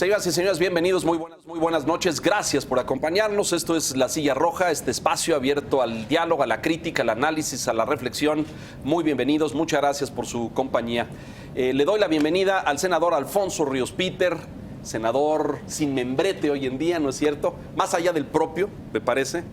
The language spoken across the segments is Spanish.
Señoras y señores, bienvenidos, muy buenas noches. Gracias por acompañarnos. Esto es La Silla Roja, este espacio abierto al diálogo, a la crítica, al análisis, a la reflexión. Muy bienvenidos, muchas gracias por su compañía. Le doy la bienvenida al senador Alfonso Ríos Peter, senador sin membrete hoy en día, ¿no es cierto? Más allá del propio, me parece.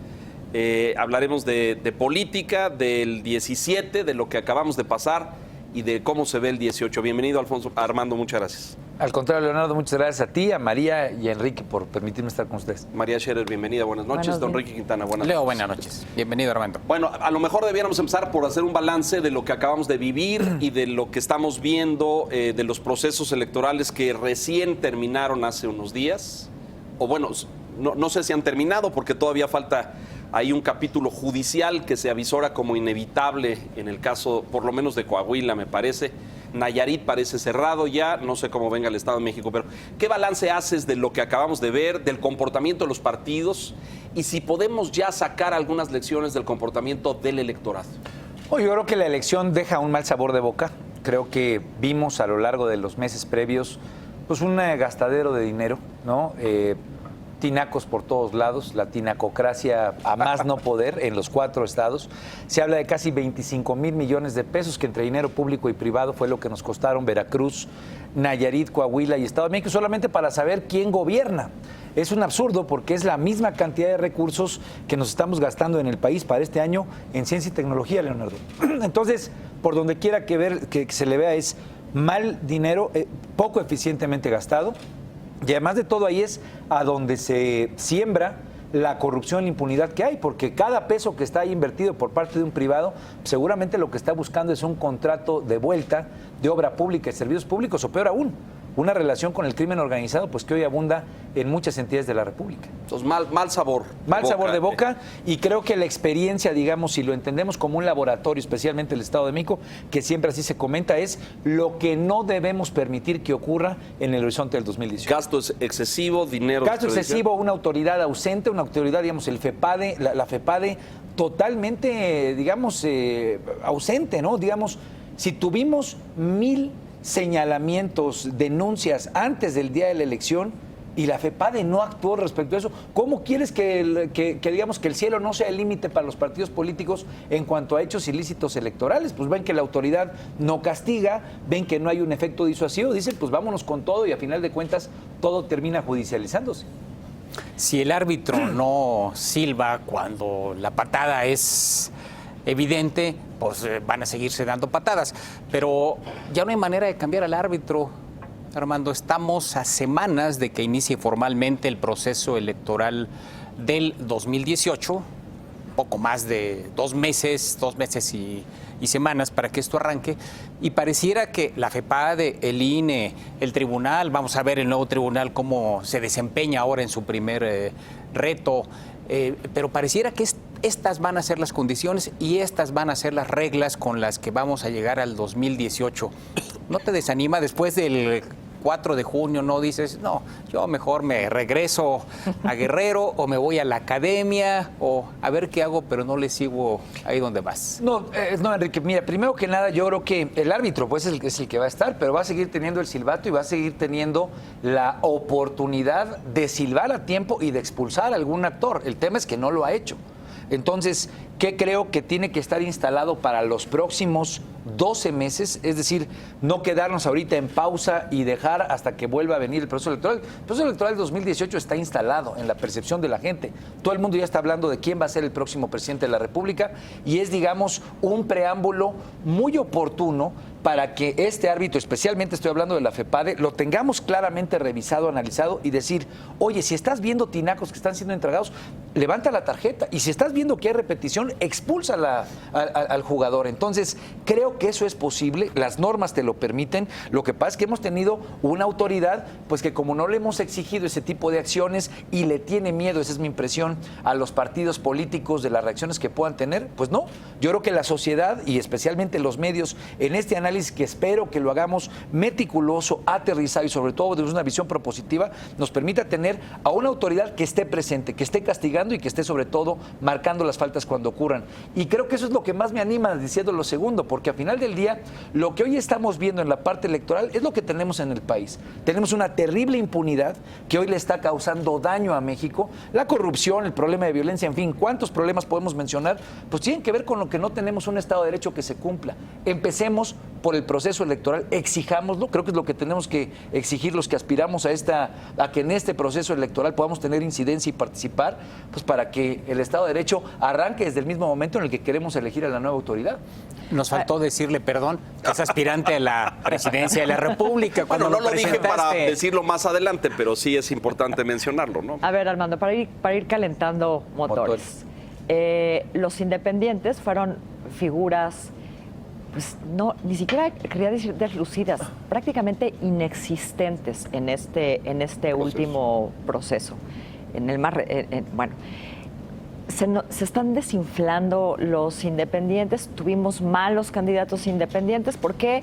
Hablaremos de política, del 17, de lo que acabamos de pasar y de cómo se ve el 18. Bienvenido, Alfonso. Armando, muchas gracias. Al contrario, Leonardo, muchas gracias a ti, a María y a Enrique por permitirme estar con ustedes. María Scherer, bienvenida, buenas noches. Don Enrique Quintana, buenas noches. Leo, buenas noches. Bienvenido, Armando. Bueno, a lo mejor debiéramos empezar por hacer un balance de lo que acabamos de vivir y de lo que estamos viendo, de los procesos electorales que recién terminaron hace unos días. O bueno, no sé si han terminado porque todavía falta ahí un capítulo judicial que se avisora como inevitable en el caso, por lo menos de Coahuila, me parece. Nayarit parece cerrado ya, no sé cómo venga el Estado de México, pero ¿qué balance haces de lo que acabamos de ver, del comportamiento de los partidos y si podemos ya sacar algunas lecciones del comportamiento del electorado? Yo creo que la elección deja un mal sabor de boca. Creo que vimos a lo largo de los meses previos pues un gastadero de dinero, ¿no? Tinacos por todos lados, la tinacocracia a más no poder en los 4 estados. Se habla de casi 25 mil millones de pesos que entre dinero público y privado fue lo que nos costaron Veracruz, Nayarit, Coahuila y Estado de México, solamente para saber quién gobierna. Es un absurdo porque es la misma cantidad de recursos que nos estamos gastando en el país para este año en ciencia y tecnología, Leonardo. Entonces, por donde quiera que se le vea es mal dinero, poco eficientemente gastado. Y además de todo ahí es a donde se siembra la corrupción y la impunidad que hay, porque cada peso que está ahí invertido por parte de un privado, seguramente lo que está buscando es un contrato de vuelta de obra pública y servicios públicos, o peor aún, una relación con el crimen organizado, pues que hoy abunda en muchas entidades de la República. Entonces, mal sabor. Mal sabor de boca, y creo que la experiencia, digamos, si lo entendemos como un laboratorio, especialmente el Estado de México, que siempre así se comenta, es lo que no debemos permitir que ocurra en el horizonte del 2018. Gasto excesivo, dinero. Gasto excesivo, una autoridad ausente, una autoridad, digamos, el FEPADE, la FEPADE totalmente, digamos, ausente, ¿no? Digamos, si tuvimos 1000 señalamientos, denuncias antes del día de la elección y la FEPADE no actuó respecto a eso, ¿cómo quieres que digamos que el cielo no sea el límite para los partidos políticos en cuanto a hechos ilícitos electorales? Pues ven que la autoridad no castiga, ven que no hay un efecto disuasivo, dicen pues vámonos con todo y a final de cuentas todo termina judicializándose. Si el árbitro no silba cuando la patada es evidente, pues van a seguirse dando patadas. Pero ya no hay manera de cambiar al árbitro, Armando. Estamos a semanas de que inicie formalmente el proceso electoral del 2018, poco más de 2 meses y semanas para que esto arranque, y pareciera que la FEPADE, el INE, el tribunal, vamos a ver el nuevo tribunal cómo se desempeña ahora en su primer reto, pero pareciera que estas van a ser las condiciones y estas van a ser las reglas con las que vamos a llegar al 2018. ¿No te desanima después del 4 de junio? ¿No dices, no, yo mejor me regreso a Guerrero o me voy a la academia o a ver qué hago, pero no le sigo ahí donde vas? No, Enrique, mira, primero que nada yo creo que el árbitro pues es el que va a estar, pero va a seguir teniendo el silbato y va a seguir teniendo la oportunidad de silbar a tiempo y de expulsar a algún actor. El tema es que no lo ha hecho. Entonces, ¿qué creo que tiene que estar instalado para los próximos 12 meses? Es decir, no quedarnos ahorita en pausa y dejar hasta que vuelva a venir el proceso electoral. El proceso electoral del 2018 está instalado en la percepción de la gente. Todo el mundo ya está hablando de quién va a ser el próximo presidente de la República y es, digamos, un preámbulo muy oportuno para que este árbitro, especialmente estoy hablando de la FEPADE, lo tengamos claramente revisado, analizado y decir, oye, si estás viendo tinacos que están siendo entregados, levanta la tarjeta. Y si estás viendo que hay repetición, expulsa al jugador. Entonces, creo que eso es posible, las normas te lo permiten. Lo que pasa es que hemos tenido una autoridad, pues que como no le hemos exigido ese tipo de acciones y le tiene miedo, esa es mi impresión, a los partidos políticos de las reacciones que puedan tener, pues no. Yo creo que la sociedad y especialmente los medios en este análisis, que espero que lo hagamos meticuloso, aterrizado y sobre todo desde una visión propositiva, nos permita tener a una autoridad que esté presente, que esté castigando y que esté sobre todo marcando las faltas cuando ocurren. ocurran. Y creo que eso es lo que más me anima diciendo lo segundo, porque al final del día, lo que hoy estamos viendo en la parte electoral es lo que tenemos en el país. Tenemos una terrible impunidad que hoy le está causando daño a México. La corrupción, el problema de violencia, en fin, ¿cuántos problemas podemos mencionar? Pues tienen que ver con lo que no tenemos un Estado de Derecho que se cumpla. Empecemos por el proceso electoral, exijámoslo, creo que es lo que tenemos que exigir los que aspiramos a que en este proceso electoral podamos tener incidencia y participar, pues para que el Estado de Derecho arranque desde el mismo momento en el que queremos elegir a la nueva autoridad. Nos faltó decirle, perdón, que es aspirante a la presidencia de la República. Bueno, no lo dije para decirlo más adelante, pero sí es importante mencionarlo, ¿no? A ver, Armando, para ir calentando motores. Los independientes fueron figuras, pues no, ni siquiera quería decir deslucidas, prácticamente inexistentes en este último proceso. En el más, bueno, se están desinflando los independientes. Tuvimos malos candidatos independientes. ¿Por qué?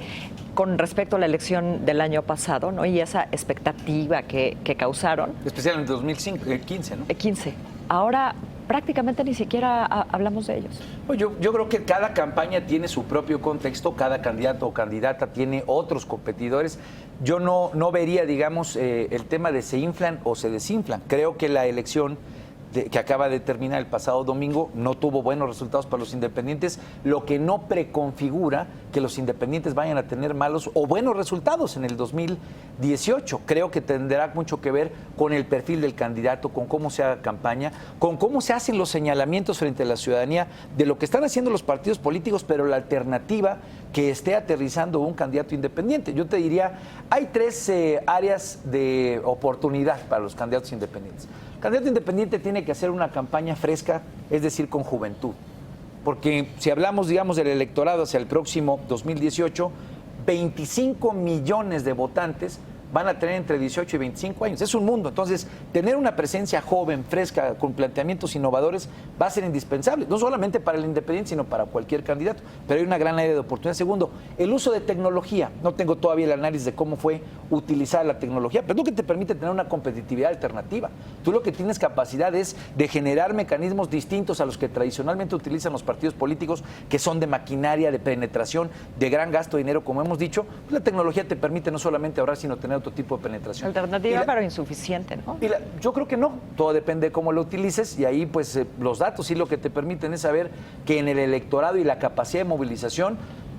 Con respecto a la elección del año pasado, ¿no? Y esa expectativa que causaron. Especialmente en 2015, ¿no? 15. Ahora prácticamente ni siquiera hablamos de ellos. Yo creo que cada campaña tiene su propio contexto, cada candidato o candidata tiene otros competidores. Yo no vería, digamos, el tema de se inflan o se desinflan. Creo que la elección que acaba de terminar el pasado domingo no tuvo buenos resultados para los independientes, lo que no preconfigura que los independientes vayan a tener malos o buenos resultados en el 2018. Creo que tendrá mucho que ver con el perfil del candidato, con cómo se haga campaña, con cómo se hacen los señalamientos frente a la ciudadanía de lo que están haciendo los partidos políticos, pero la alternativa que esté aterrizando un candidato independiente. Yo te diría, hay 3 áreas de oportunidad para los candidatos independientes. El candidato independiente tiene que hacer una campaña fresca, es decir, con juventud. Porque si hablamos, digamos, del electorado hacia el próximo 2018, 25 millones de votantes van a tener entre 18 y 25 años. Es un mundo. Entonces, tener una presencia joven, fresca, con planteamientos innovadores, va a ser indispensable. No solamente para el independiente, sino para cualquier candidato. Pero hay una gran área de oportunidad. Segundo, el uso de tecnología. No tengo todavía el análisis de cómo fue utilizada la tecnología, pero es lo que te permite tener una competitividad alternativa. Tú lo que tienes capacidad es de generar mecanismos distintos a los que tradicionalmente utilizan los partidos políticos, que son de maquinaria, de penetración, de gran gasto de dinero, como hemos dicho. Pues la tecnología te permite no solamente ahorrar, sino tener otro tipo de penetración. Alternativa, pero insuficiente, ¿no? Yo creo que no. Todo depende de cómo lo utilices y ahí pues los datos sí lo que te permiten es saber que en el electorado y la capacidad de movilización,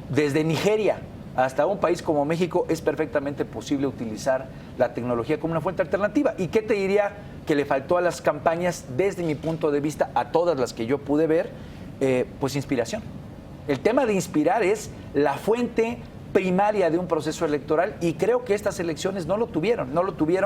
desde Nigeria hasta un país como México, es perfectamente posible utilizar la tecnología como una fuente alternativa. ¿Y qué te diría que le faltó a las campañas, desde mi punto de vista, a todas las que yo pude ver? Pues inspiración. El tema de inspirar es la fuente primaria de un proceso electoral y creo que estas elecciones no lo tuvieron.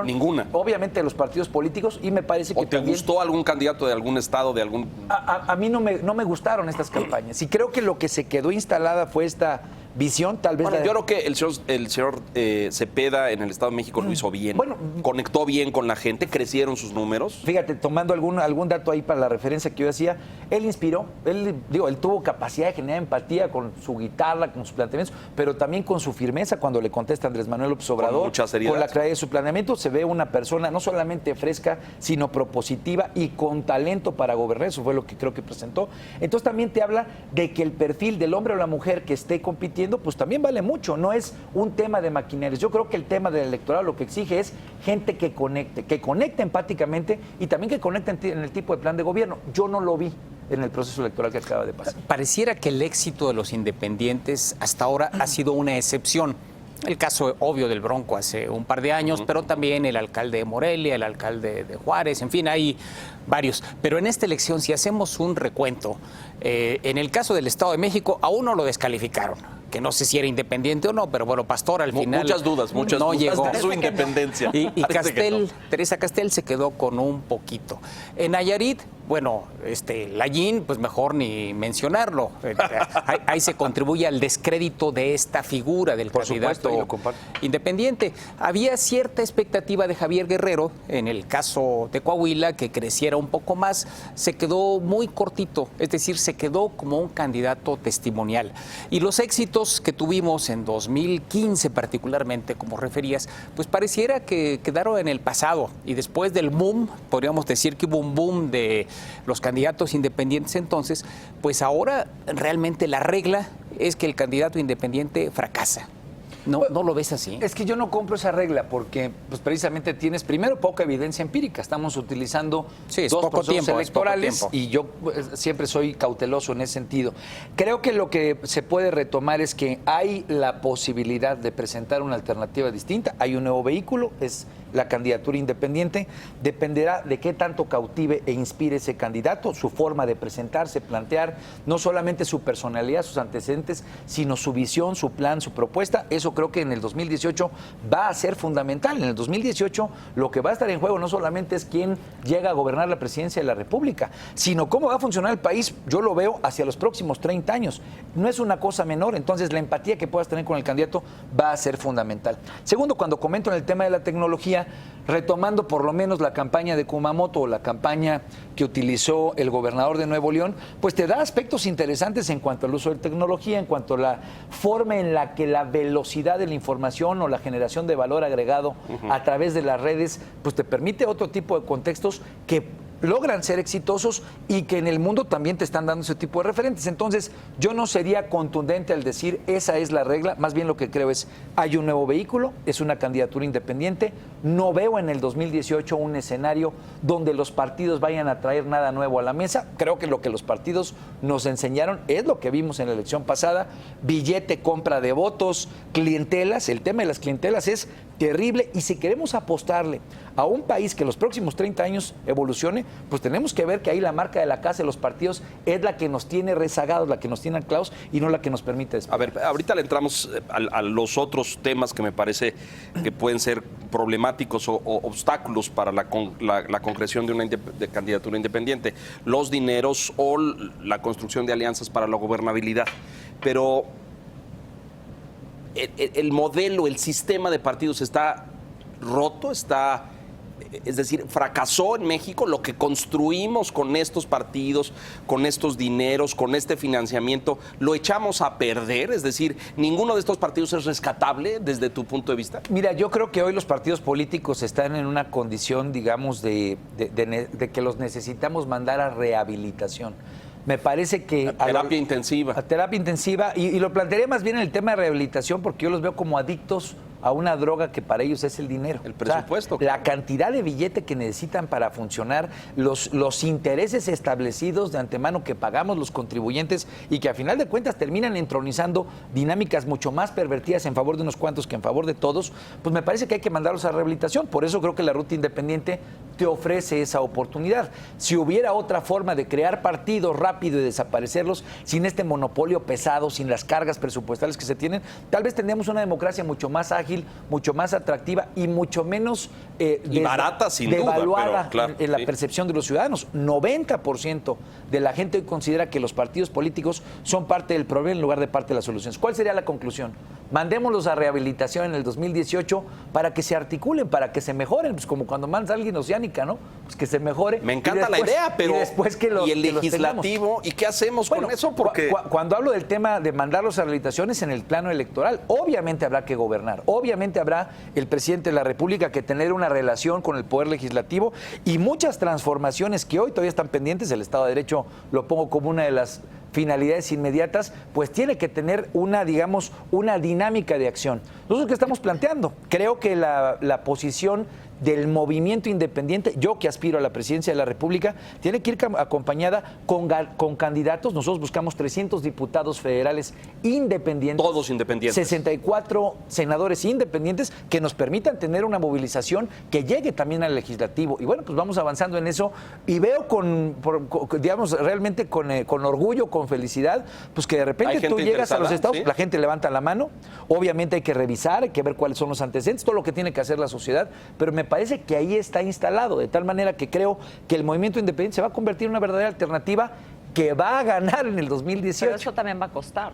Ninguna. Obviamente los partidos políticos y me parece que ¿O te también, gustó algún candidato de algún estado, de algún...? A mí no me gustaron estas campañas y creo que lo que se quedó instalada fue esta visión, tal vez... Bueno, yo creo que el señor Cepeda en el Estado de México lo hizo bien. Bueno, conectó bien con la gente, crecieron sus números. Fíjate, tomando algún dato ahí para la referencia que yo hacía, él inspiró, él tuvo capacidad de generar empatía con su guitarra, con sus planteamientos, pero también con su firmeza cuando le contesta Andrés Manuel López Obrador. Con mucha seriedad. Con la claridad de su planeamiento, se ve una persona no solamente fresca, sino propositiva y con talento para gobernar. Eso fue lo que creo que presentó. Entonces también te habla de que el perfil del hombre o la mujer que esté compitiendo, pues también vale mucho. No es un tema de maquinarias. Yo creo que el tema del electorado lo que exige es gente que conecte empáticamente y también que conecte en el tipo de plan de gobierno. Yo no lo vi en el proceso electoral que acaba de pasar. Pareciera que el éxito de los independientes hasta ahora ha sido una excepción. El caso obvio del Bronco hace un par de años, pero también el alcalde de Morelia, el alcalde de Juárez, en fin, hay varios. Pero en esta elección, si hacemos un recuento, en el caso del Estado de México, a uno lo descalificaron, que no sé si era independiente o no, pero bueno, Pastor al final muchas dudas no llegó de su independencia. Y Teresa Castel se quedó con un poquito. En Nayarit, bueno, Layín, pues mejor ni mencionarlo. Ahí se contribuye al descrédito de esta figura del candidato independiente. Había cierta expectativa de Javier Guerrero, en el caso de Coahuila, que creciera un poco más. Se quedó muy cortito, es decir, se quedó como un candidato testimonial. Y los éxitos éxitos que tuvimos en 2015 particularmente, como referías, pues pareciera que quedaron en el pasado. Y después del boom, podríamos decir que hubo un boom de los candidatos independientes entonces, pues ahora realmente la regla es que el candidato independiente fracasa. ¿No lo ves así? Es que yo no compro esa regla porque pues, precisamente tienes primero poca evidencia empírica. Estamos utilizando dos procesos electorales y yo siempre soy cauteloso en ese sentido. Creo que lo que se puede retomar es que hay la posibilidad de presentar una alternativa distinta. Hay un nuevo vehículo, es la candidatura independiente. Dependerá de qué tanto cautive e inspire ese candidato, su forma de presentarse, plantear, no solamente su personalidad, sus antecedentes, sino su visión, su plan, su propuesta. Eso creo que en el 2018 va a ser fundamental. En el 2018 lo que va a estar en juego no solamente es quién llega a gobernar la presidencia de la República, sino cómo va a funcionar el país. Yo lo veo hacia los próximos 30 años. No es una cosa menor, entonces la empatía que puedas tener con el candidato va a ser fundamental. Segundo, cuando comento en el tema de la tecnología, retomando por lo menos la campaña de Kumamoto o la campaña que utilizó el gobernador de Nuevo León, pues te da aspectos interesantes en cuanto al uso de tecnología, en cuanto a la forma en la que la velocidad de la información o la generación de valor agregado a través de las redes, pues te permite otro tipo de contextos que logran ser exitosos y que en el mundo también te están dando ese tipo de referentes. Entonces, yo no sería contundente al decir esa es la regla, más bien lo que creo es hay un nuevo vehículo, es una candidatura independiente, no veo en el 2018 un escenario donde los partidos vayan a traer nada nuevo a la mesa. Creo que lo que los partidos nos enseñaron es lo que vimos en la elección pasada, billete, compra de votos, clientelas. El tema de las clientelas es terrible y si queremos apostarle a un país que en los próximos 30 años evolucione, pues tenemos que ver que ahí la marca de la casa de los partidos es la que nos tiene rezagados, la que nos tiene anclados y no la que nos permite despegar. A ver, ahorita le entramos a los otros temas que me parece que pueden ser problemáticos o obstáculos para la concreción de una candidatura independiente, los dineros o la construcción de alianzas para la gobernabilidad. Pero el modelo, el sistema de partidos está roto, es decir, fracasó en México. Lo que construimos con estos partidos, con estos dineros, con este financiamiento, lo echamos a perder. Es decir, ninguno de estos partidos es rescatable desde tu punto de vista. Mira, yo creo que hoy los partidos políticos están en una condición, digamos, de que los necesitamos mandar a rehabilitación. Me parece que... A terapia intensiva. A terapia intensiva. Y lo plantearía más bien en el tema de rehabilitación porque yo los veo como adictos a una droga que para ellos es el dinero. El presupuesto. O sea, la cantidad de billete que necesitan para funcionar, los intereses establecidos de antemano que pagamos los contribuyentes y que a final de cuentas terminan entronizando dinámicas mucho más pervertidas en favor de unos cuantos que en favor de todos, pues me parece que hay que mandarlos a rehabilitación. Por eso creo que la ruta independiente te ofrece esa oportunidad. Si hubiera otra forma de crear partidos rápido y desaparecerlos sin este monopolio pesado, sin las cargas presupuestales que se tienen, tal vez tendríamos una democracia mucho más ágil, mucho más atractiva y mucho menos y barata, sin devaluada duda, pero, claro, en la sí. percepción de los ciudadanos. 90% de la gente hoy considera que los partidos políticos son parte del problema en lugar de parte de las soluciones. ¿Cuál sería la conclusión? Mandémoslos a rehabilitación en el 2018 para que se articulen, para que se mejoren, pues como cuando mandas a alguien oceánica, ¿no? Pues que se mejore. Me encanta la idea, pero y después que y el legislativo, ¿y qué hacemos con eso? Porque cuando hablo del tema de mandarlos a rehabilitación es en el plano electoral. Obviamente habrá que gobernar, obviamente habrá el presidente de la República que tener una relación con el Poder Legislativo y muchas transformaciones que hoy todavía están pendientes. El Estado de Derecho lo pongo como una de las finalidades inmediatas, pues tiene que tener una, digamos, una dinámica de acción. Nosotros, ¿qué estamos planteando? Creo que la posición del movimiento independiente, yo que aspiro a la presidencia de la República, tiene que ir acompañada con candidatos. Nosotros buscamos 300 diputados federales independientes. Todos independientes. 64 senadores independientes que nos permitan tener una movilización que llegue también al legislativo. Y bueno, pues vamos avanzando en eso y veo digamos, realmente con orgullo, con felicidad, pues que de repente tú llegas a los estados, ¿sí? La gente levanta la mano, obviamente hay que revisar, hay que ver cuáles son los antecedentes, todo lo que tiene que hacer la sociedad, pero me parece que ahí está instalado, de tal manera que creo que el movimiento independiente se va a convertir en una verdadera alternativa que va a ganar en el 2018. Pero eso también va a costar.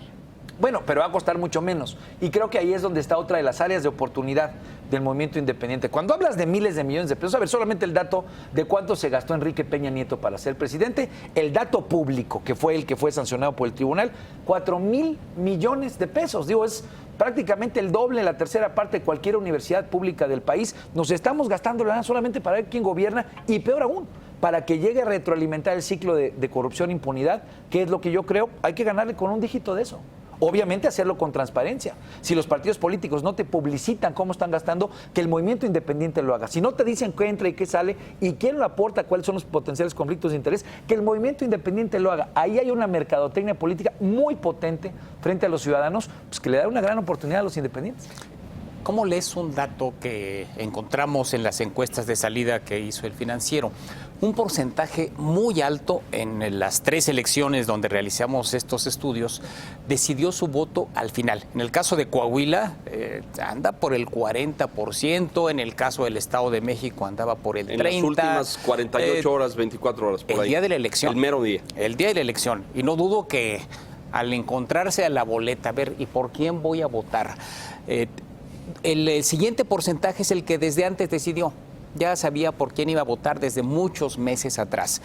Bueno, pero va a costar mucho menos. Y creo que ahí es donde está otra de las áreas de oportunidad del movimiento independiente. Cuando hablas de miles de millones de pesos, a ver, solamente el dato de cuánto se gastó Enrique Peña Nieto para ser presidente, el dato público, que fue el que fue sancionado por el tribunal, 4,000 millones de pesos. Digo, es prácticamente el doble, la tercera parte de cualquier universidad pública del país. Nos estamos gastando la lana solamente para ver quién gobierna y peor aún, para que llegue a retroalimentar el ciclo de corrupción e impunidad, que es lo que yo creo, hay que ganarle con un dígito de eso. Obviamente hacerlo con transparencia. Si los partidos políticos no te publicitan cómo están gastando, que el movimiento independiente lo haga. Si no te dicen qué entra y qué sale y quién lo aporta, cuáles son los potenciales conflictos de interés, que el movimiento independiente lo haga. Ahí hay una mercadotecnia política muy potente frente a los ciudadanos, pues que le da una gran oportunidad a los independientes. ¿Cómo lees un dato que encontramos en las encuestas de salida que hizo el Financiero? Un porcentaje muy alto en las 3 elecciones donde realizamos estos estudios decidió su voto al final. En el caso de Coahuila anda por el 40%, en el caso del Estado de México andaba por el 30%. En las últimas 48 horas, 24 horas, por ahí. El día de la elección. El mero día. El día de la elección. Y no dudo que al encontrarse a la boleta, a ver, ¿y por quién voy a votar? El siguiente porcentaje es el que desde antes decidió. Ya sabía por quién iba a votar desde muchos meses atrás.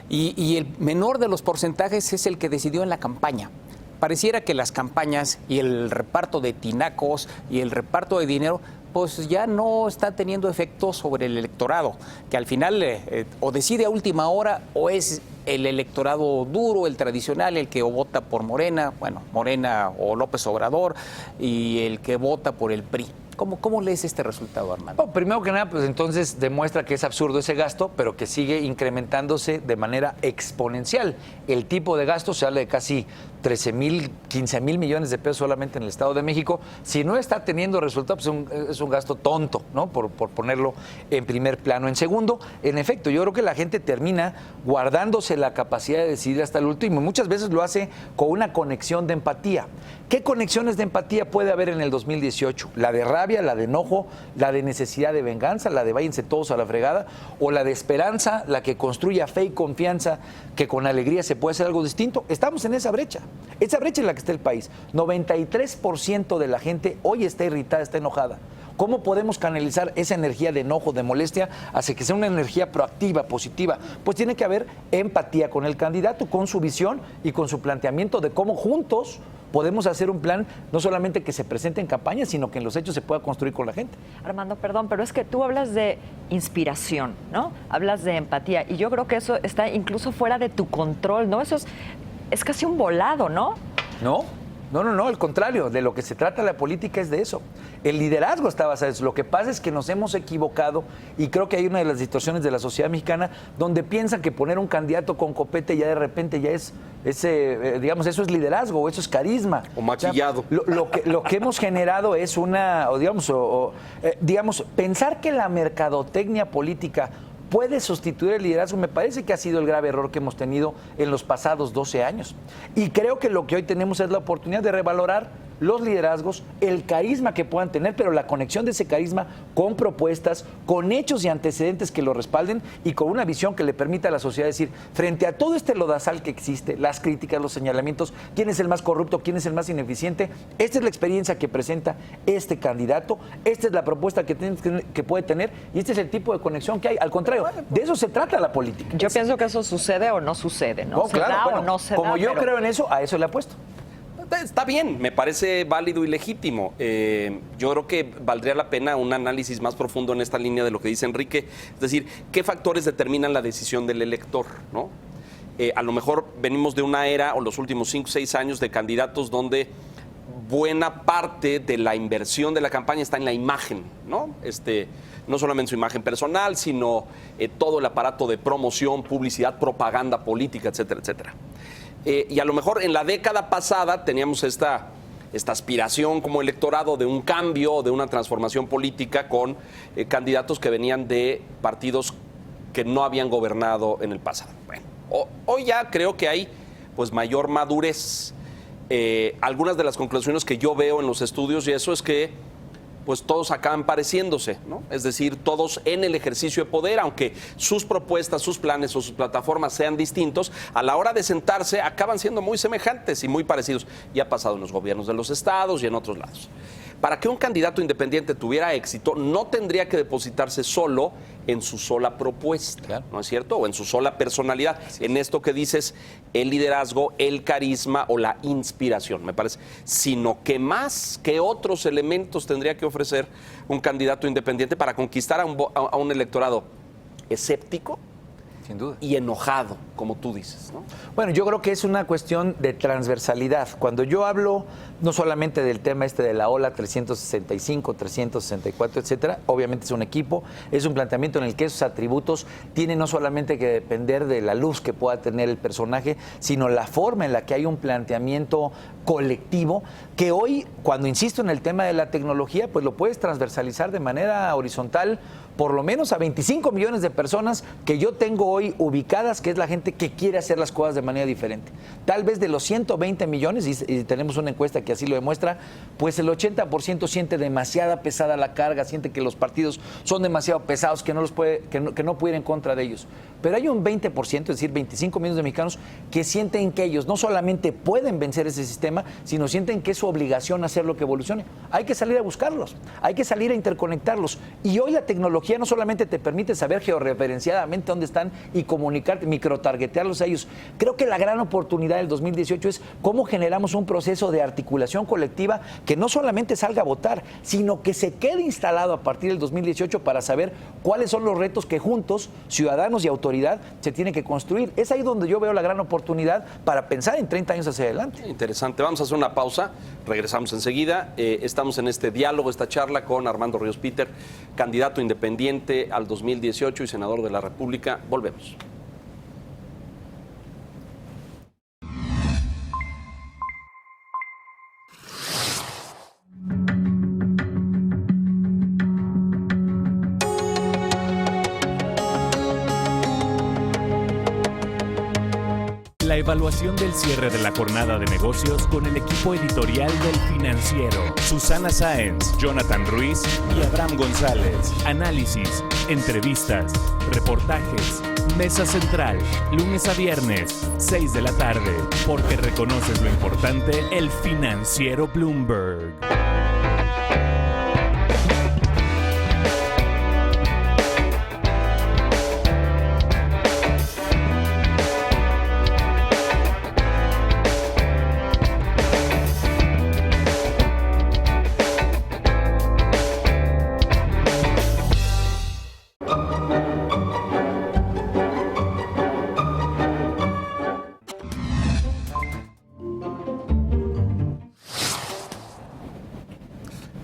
Y el menor de los porcentajes es el que decidió en la campaña. Pareciera que las campañas y el reparto de tinacos y el reparto de dinero pues ya no está teniendo efecto sobre el electorado, que al final o decide a última hora o es el electorado duro, el tradicional, el que vota por Morena, bueno, Morena o López Obrador, y el que vota por el PRI. ¿Cómo lees este resultado, Armando? Primero que nada, pues entonces demuestra que es absurdo ese gasto, pero que sigue incrementándose de manera exponencial. El tipo de gasto se habla de casi 13,000, 15,000 millones de pesos solamente en el Estado de México. Si no está teniendo resultados, pues es un gasto tonto, ¿no? Por ponerlo en primer plano. En segundo, en efecto, yo creo que la gente termina guardándose la capacidad de decidir hasta el último. Muchas veces lo hace con una conexión de empatía. ¿Qué conexiones de empatía puede haber en el 2018? La de rabia, la de enojo, la de necesidad de venganza, la de váyanse todos a la fregada, o la de esperanza, la que construya fe y confianza, que con alegría se puede hacer algo distinto. Estamos en esa brecha en la que está el país. 93% de la gente hoy está irritada, está enojada. ¿Cómo podemos canalizar esa energía de enojo, de molestia, hacia que sea una energía proactiva, positiva? Pues tiene que haber empatía con el candidato, con su visión y con su planteamiento de cómo juntos podemos hacer un plan, no solamente que se presente en campaña, sino que en los hechos se pueda construir con la gente. Armando, perdón, pero es que tú hablas de inspiración, ¿no? Hablas de empatía y yo creo que eso está incluso fuera de tu control, ¿no? Eso es casi un volado, ¿no? No, al contrario, de lo que se trata la política es de eso. El liderazgo está basado en eso. Lo que pasa es que nos hemos equivocado y creo que hay una de las distorsiones de la sociedad mexicana donde piensan que poner un candidato con copete ya de repente ya es digamos, eso es liderazgo, o eso es carisma. O maquillado. O sea, lo que hemos generado es digamos, pensar que la mercadotecnia política puede sustituir el liderazgo, me parece que ha sido el grave error que hemos tenido en los pasados 12 años. Y creo que lo que hoy tenemos es la oportunidad de revalorar los liderazgos, el carisma que puedan tener, pero la conexión de ese carisma con propuestas, con hechos y antecedentes que lo respalden y con una visión que le permita a la sociedad decir, frente a todo este lodazal que existe, las críticas, los señalamientos, quién es el más corrupto, quién es el más ineficiente, esta es la experiencia que presenta este candidato, esta es la propuesta que puede tener y este es el tipo de conexión que hay. Al contrario, de eso se trata la política. Yo pienso que eso sucede o no sucede, ¿no? Se da o no se da. Como yo creo en eso, a eso le apuesto. Está bien, me parece válido y legítimo. Yo creo que valdría la pena un análisis más profundo en esta línea de lo que dice Enrique. Es decir, ¿qué factores determinan la decisión del elector, ¿no? A lo mejor venimos de una era, o los últimos 5 o 6 años, de candidatos donde buena parte de la inversión de la campaña está en la imagen, ¿no? No solamente su imagen personal, sino todo el aparato de promoción, publicidad, propaganda política, etcétera, etcétera. Y a lo mejor en la década pasada teníamos esta aspiración como electorado de un cambio, de una transformación política con candidatos que venían de partidos que no habían gobernado en el pasado. Bueno, hoy ya creo que hay pues mayor madurez. Algunas de las conclusiones que yo veo en los estudios y eso es que pues todos acaban pareciéndose, ¿no? Es decir, todos en el ejercicio de poder, aunque sus propuestas, sus planes o sus plataformas sean distintos, a la hora de sentarse acaban siendo muy semejantes y muy parecidos. Y ha pasado en los gobiernos de los estados y en otros lados. Para que un candidato independiente tuviera éxito, no tendría que depositarse solo en su sola propuesta, claro, ¿no es cierto? O en su sola personalidad. En esto que dices, el liderazgo, el carisma o la inspiración, me parece. Sino que más que otros elementos tendría que ofrecer un candidato independiente para conquistar a un electorado escéptico, sin duda, y enojado, como tú dices, ¿no? Bueno, yo creo que es una cuestión de transversalidad. Cuando yo hablo no solamente del tema de la ola 365, 364, etcétera, obviamente es un equipo, es un planteamiento en el que esos atributos tienen no solamente que depender de la luz que pueda tener el personaje, sino la forma en la que hay un planteamiento colectivo que hoy, cuando insisto en el tema de la tecnología, pues lo puedes transversalizar de manera horizontal por lo menos a 25 millones de personas que yo tengo hoy ubicadas, que es la gente que quiere hacer las cosas de manera diferente. Tal vez de los 120 millones, y tenemos una encuesta que así lo demuestra, pues el 80% siente demasiada pesada la carga, siente que los partidos son demasiado pesados, que no puede ir en contra de ellos. Pero hay un 20%, es decir, 25 millones de mexicanos, que sienten que ellos no solamente pueden vencer ese sistema, sino sienten que es su obligación hacer lo que evolucione. Hay que salir a buscarlos, hay que salir a interconectarlos. Y hoy la tecnología no solamente te permite saber georreferenciadamente dónde están y comunicarte, microtargetearlos a ellos. Creo que la gran oportunidad del 2018 es cómo generamos un proceso de articulación colectiva que no solamente salga a votar, sino que se quede instalado a partir del 2018 para saber cuáles son los retos que juntos, ciudadanos y autoridad, se tienen que construir. Es ahí donde yo veo la gran oportunidad para pensar en 30 años hacia adelante. Interesante. Vamos a hacer una pausa, regresamos enseguida. Estamos en este diálogo, esta charla con Armando Ríos Peter, candidato independiente al 2018 y senador de la República. Volvemos. La evaluación del cierre de la jornada de negocios con el equipo editorial del Financiero. Susana Sáenz, Jonathan Ruiz y Abraham González. Análisis, entrevistas, reportajes, mesa central, lunes a viernes, 6 de la tarde. Porque reconoces lo importante, el Financiero Bloomberg.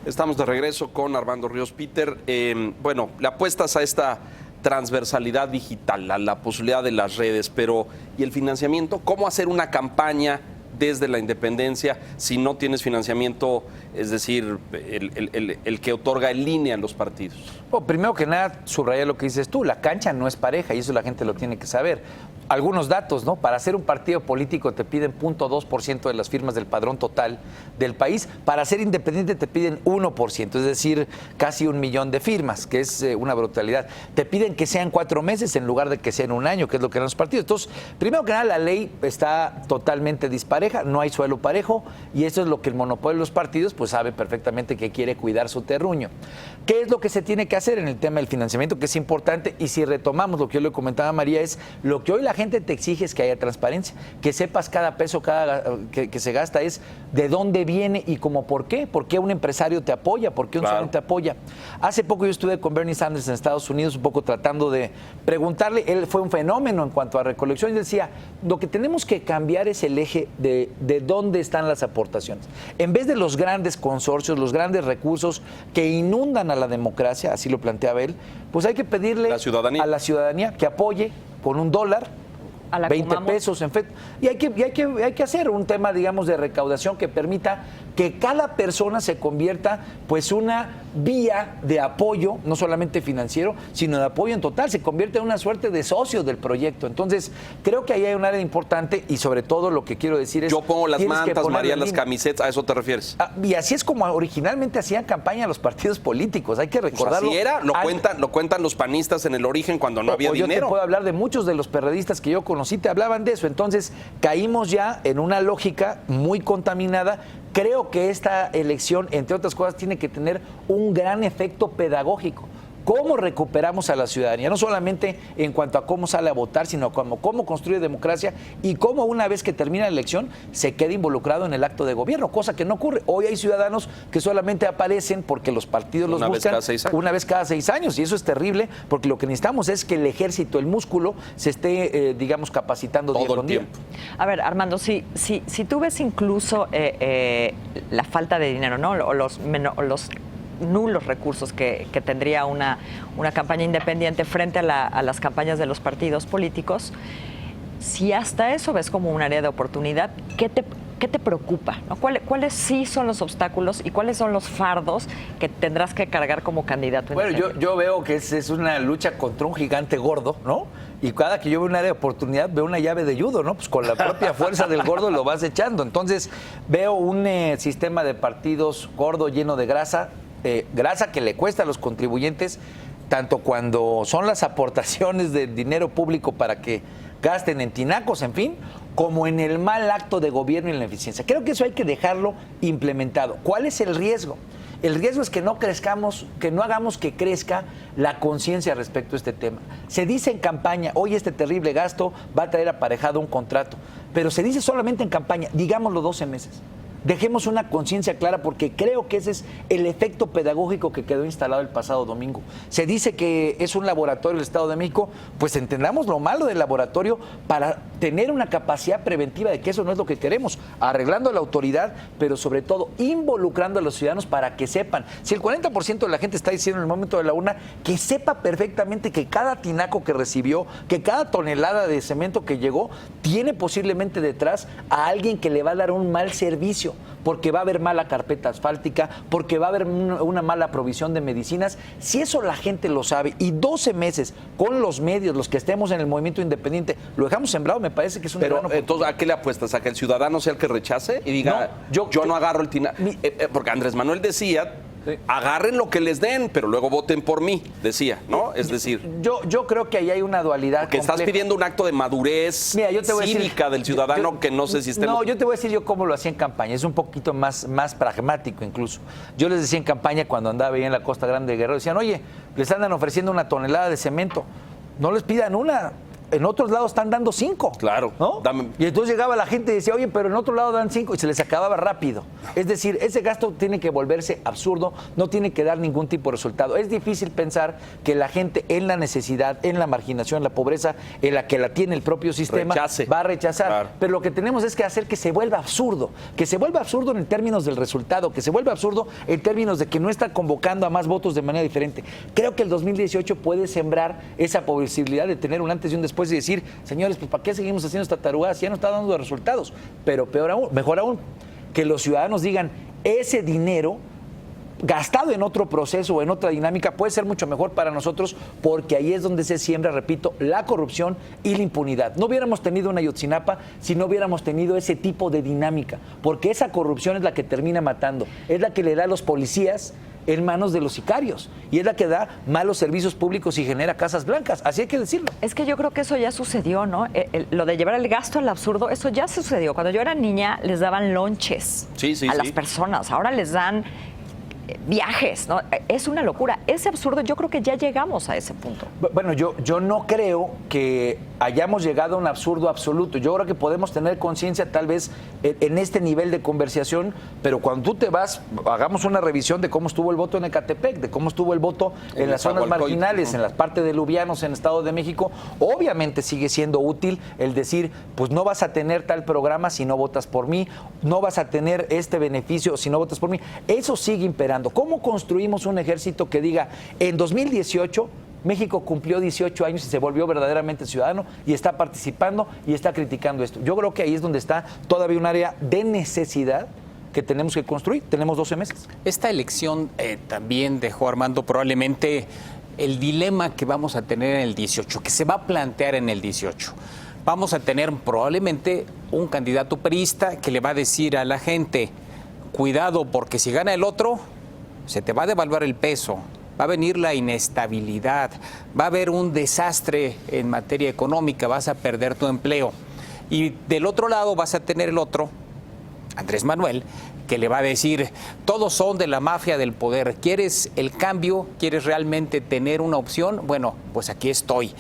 Estamos de regreso con Armando Ríos Peter. Bueno, le apuestas a esta transversalidad digital, a la posibilidad de las redes, pero ¿y el financiamiento? ¿Cómo hacer una campaña desde la independencia si no tienes financiamiento, es decir, el que otorga en línea a los partidos? Bueno, primero que nada, subraya lo que dices tú, la cancha no es pareja y eso la gente lo tiene que saber. Algunos datos, ¿no? Para ser un partido político te piden 0.2% de las firmas del padrón total del país. Para ser independiente te piden 1%, es decir, casi 1 millón de firmas, que es una brutalidad. Te piden que sean 4 meses en lugar de que sean 1 año, que es lo que eran los partidos. Entonces, primero que nada, la ley está totalmente dispareja, no hay suelo parejo y eso es lo que el monopolio de los partidos pues sabe perfectamente que quiere cuidar su terruño. ¿Qué es lo que se tiene que hacer en el tema del financiamiento? Que es importante, y si retomamos lo que yo le comentaba a María, es lo que hoy la gente te exige es que haya transparencia, que sepas cada peso que se gasta, es de dónde viene y cómo, por qué un empresario te apoya, por qué un ciudadano te apoya. Hace poco yo estuve con Bernie Sanders en Estados Unidos, un poco tratando de preguntarle, él fue un fenómeno en cuanto a recolección, y decía, lo que tenemos que cambiar es el eje de dónde están las aportaciones. En vez de los grandes consorcios, los grandes recursos que inundan a la democracia, así lo planteaba él, pues hay que pedirle a la ciudadanía que apoye con $1 a la 20 Comamos. pesos, en efecto. Y hay que hacer un tema, digamos, de recaudación que permita que cada persona se convierta, pues, una vía de apoyo, no solamente financiero, sino de apoyo en total, se convierte en una suerte de socio del proyecto. Entonces, creo que ahí hay un área importante y sobre todo lo que quiero decir es... Yo pongo las tienes que mantas, poner María, en las línea. camisetas, ¿a eso te refieres? Y así es como originalmente hacían campaña los partidos políticos, hay que Pues recordarlo. así era, lo cuentan los panistas en el origen cuando no había Yo te dinero. puedo hablar de muchos de los perredistas que yo conocí, te hablaban de eso. Entonces, caímos ya en una lógica muy contaminada. Creo que esta elección, entre otras cosas, tiene que tener un gran efecto pedagógico. ¿Cómo recuperamos a la ciudadanía? No solamente en cuanto a cómo sale a votar, sino cómo construye democracia y cómo una vez que termina la elección se queda involucrado en el acto de gobierno, cosa que no ocurre. Hoy hay ciudadanos que solamente aparecen porque los partidos los Una vez buscan cada 6 años. una vez cada 6 años y eso es terrible porque lo que necesitamos es que el ejército, el músculo, se esté, digamos, capacitando día Todo con el día. tiempo. A ver, Armando, si tú ves incluso la falta de dinero, ¿no? O los nulos recursos que tendría una campaña independiente frente a las campañas de los partidos políticos, si hasta eso ves como un área de oportunidad, ¿qué te preocupa? ¿No? ¿Cuáles sí son los obstáculos y cuáles son los fardos que tendrás que cargar como candidato? Bueno, yo veo que es una lucha contra un gigante gordo, ¿no? Y cada que yo veo un área de oportunidad, veo una llave de judo, ¿no? Pues con la propia fuerza del gordo lo vas echando. Entonces, veo un sistema de partidos gordo, lleno de grasa que le cuesta a los contribuyentes, tanto cuando son las aportaciones de dinero público para que gasten en tinacos, en fin, como en el mal acto de gobierno y en la eficiencia. Creo que eso hay que dejarlo implementado. ¿Cuál es el riesgo? El riesgo es que no crezcamos, que no hagamos que crezca la conciencia respecto a este tema. Se dice en campaña, hoy este terrible gasto va a traer aparejado un contrato, pero se dice solamente en campaña, digámoslo 12 meses. Dejemos una conciencia clara porque creo que ese es el efecto pedagógico que quedó instalado el pasado domingo. Se dice que es un laboratorio del Estado de México, pues entendamos lo malo del laboratorio para tener una capacidad preventiva de que eso no es lo que queremos, arreglando la autoridad, pero sobre todo involucrando a los ciudadanos para que sepan. Si el 40% de la gente está diciendo en el momento de la urna, que sepa perfectamente que cada tinaco que recibió, que cada tonelada de cemento que llegó, tiene posiblemente detrás a alguien que le va a dar un mal servicio, porque va a haber mala carpeta asfáltica, porque va a haber una mala provisión de medicinas. Si eso la gente lo sabe y 12 meses con los medios, los que estemos en el movimiento independiente, lo dejamos sembrado, me parece que es un Pero gran oportunidad. entonces, ¿a qué le apuestas? ¿A que el ciudadano sea el que rechace y diga, No, yo no agarro el tinaco? Porque Andrés Manuel decía, agarren lo que les den, pero luego voten por mí, decía, ¿no? Es decir, Yo creo que ahí hay una dualidad que estás compleja. pidiendo un acto de madurez Mira, yo te voy a decir, cívica del ciudadano que no sé si esté... No, yo te voy a decir yo cómo lo hacía en campaña. Es un poquito más pragmático incluso. Yo les decía en campaña cuando andaba ahí en la Costa Grande de Guerrero, decían, oye, les andan ofreciendo 1 tonelada de cemento. No les pidan 1. En otros lados están dando 5. Claro. ¿No? Y entonces llegaba la gente y decía, oye, pero en otro lado dan 5 y se les acababa rápido. Es decir, ese gasto tiene que volverse absurdo, no tiene que dar ningún tipo de resultado. Es difícil pensar que la gente en la necesidad, en la marginación, en la pobreza, en la que la tiene el propio sistema, va a rechazar. Claro. Pero lo que tenemos es que hacer que se vuelva absurdo en términos del resultado, que se vuelva absurdo en términos de que no está convocando a más votos de manera diferente. Creo que el 2018 puede sembrar esa posibilidad de tener un antes y un después y decir, señores, pues ¿para qué seguimos haciendo esta tarugada si ya no está dando resultados? Pero peor aún, mejor aún, que los ciudadanos digan, ese dinero gastado en otro proceso o en otra dinámica puede ser mucho mejor para nosotros porque ahí es donde se siembra, repito, la corrupción y la impunidad. No hubiéramos tenido una Ayotzinapa si no hubiéramos tenido ese tipo de dinámica, porque esa corrupción es la que termina matando, es la que le da a los policías en manos de los sicarios y es la que da malos servicios públicos y genera casas blancas, así hay que decirlo. Es que yo creo que eso ya sucedió, ¿no? Lo de llevar el gasto al absurdo, eso ya sucedió. Cuando yo era niña les daban lonches a las personas, ahora les dan viajes, ¿no? Es una locura. Ese absurdo, yo creo que ya llegamos a ese punto. Bueno, yo no creo que hayamos llegado a un absurdo absoluto. Yo creo que podemos tener conciencia tal vez en este nivel de conversación, pero cuando tú te vas, hagamos una revisión de cómo estuvo el voto en Ecatepec, de cómo estuvo el voto en las zonas marginales, en las partes de Lubianos, en el Estado de México. Obviamente sigue siendo útil el decir, pues no vas a tener tal programa si no votas por mí, no vas a tener este beneficio si no votas por mí. Eso sigue imperando. ¿Cómo construimos un ejército que diga, en 2018 México cumplió 18 años y se volvió verdaderamente ciudadano y está participando y está criticando esto. Yo creo que ahí es donde está todavía un área de necesidad que tenemos que construir. Tenemos 12 meses. Esta elección también dejó, Armando, probablemente el dilema que vamos a tener en el 18, que se va a plantear en el 18. Vamos a tener probablemente un candidato priista que le va a decir a la gente, cuidado, porque si gana el otro, se te va a devaluar el peso, va a venir la inestabilidad, va a haber un desastre en materia económica, vas a perder tu empleo. Y del otro lado vas a tener el otro, Andrés Manuel, que le va a decir, todos son de la mafia del poder, ¿quieres el cambio? ¿Quieres realmente tener una opción? Bueno, pues aquí estoy.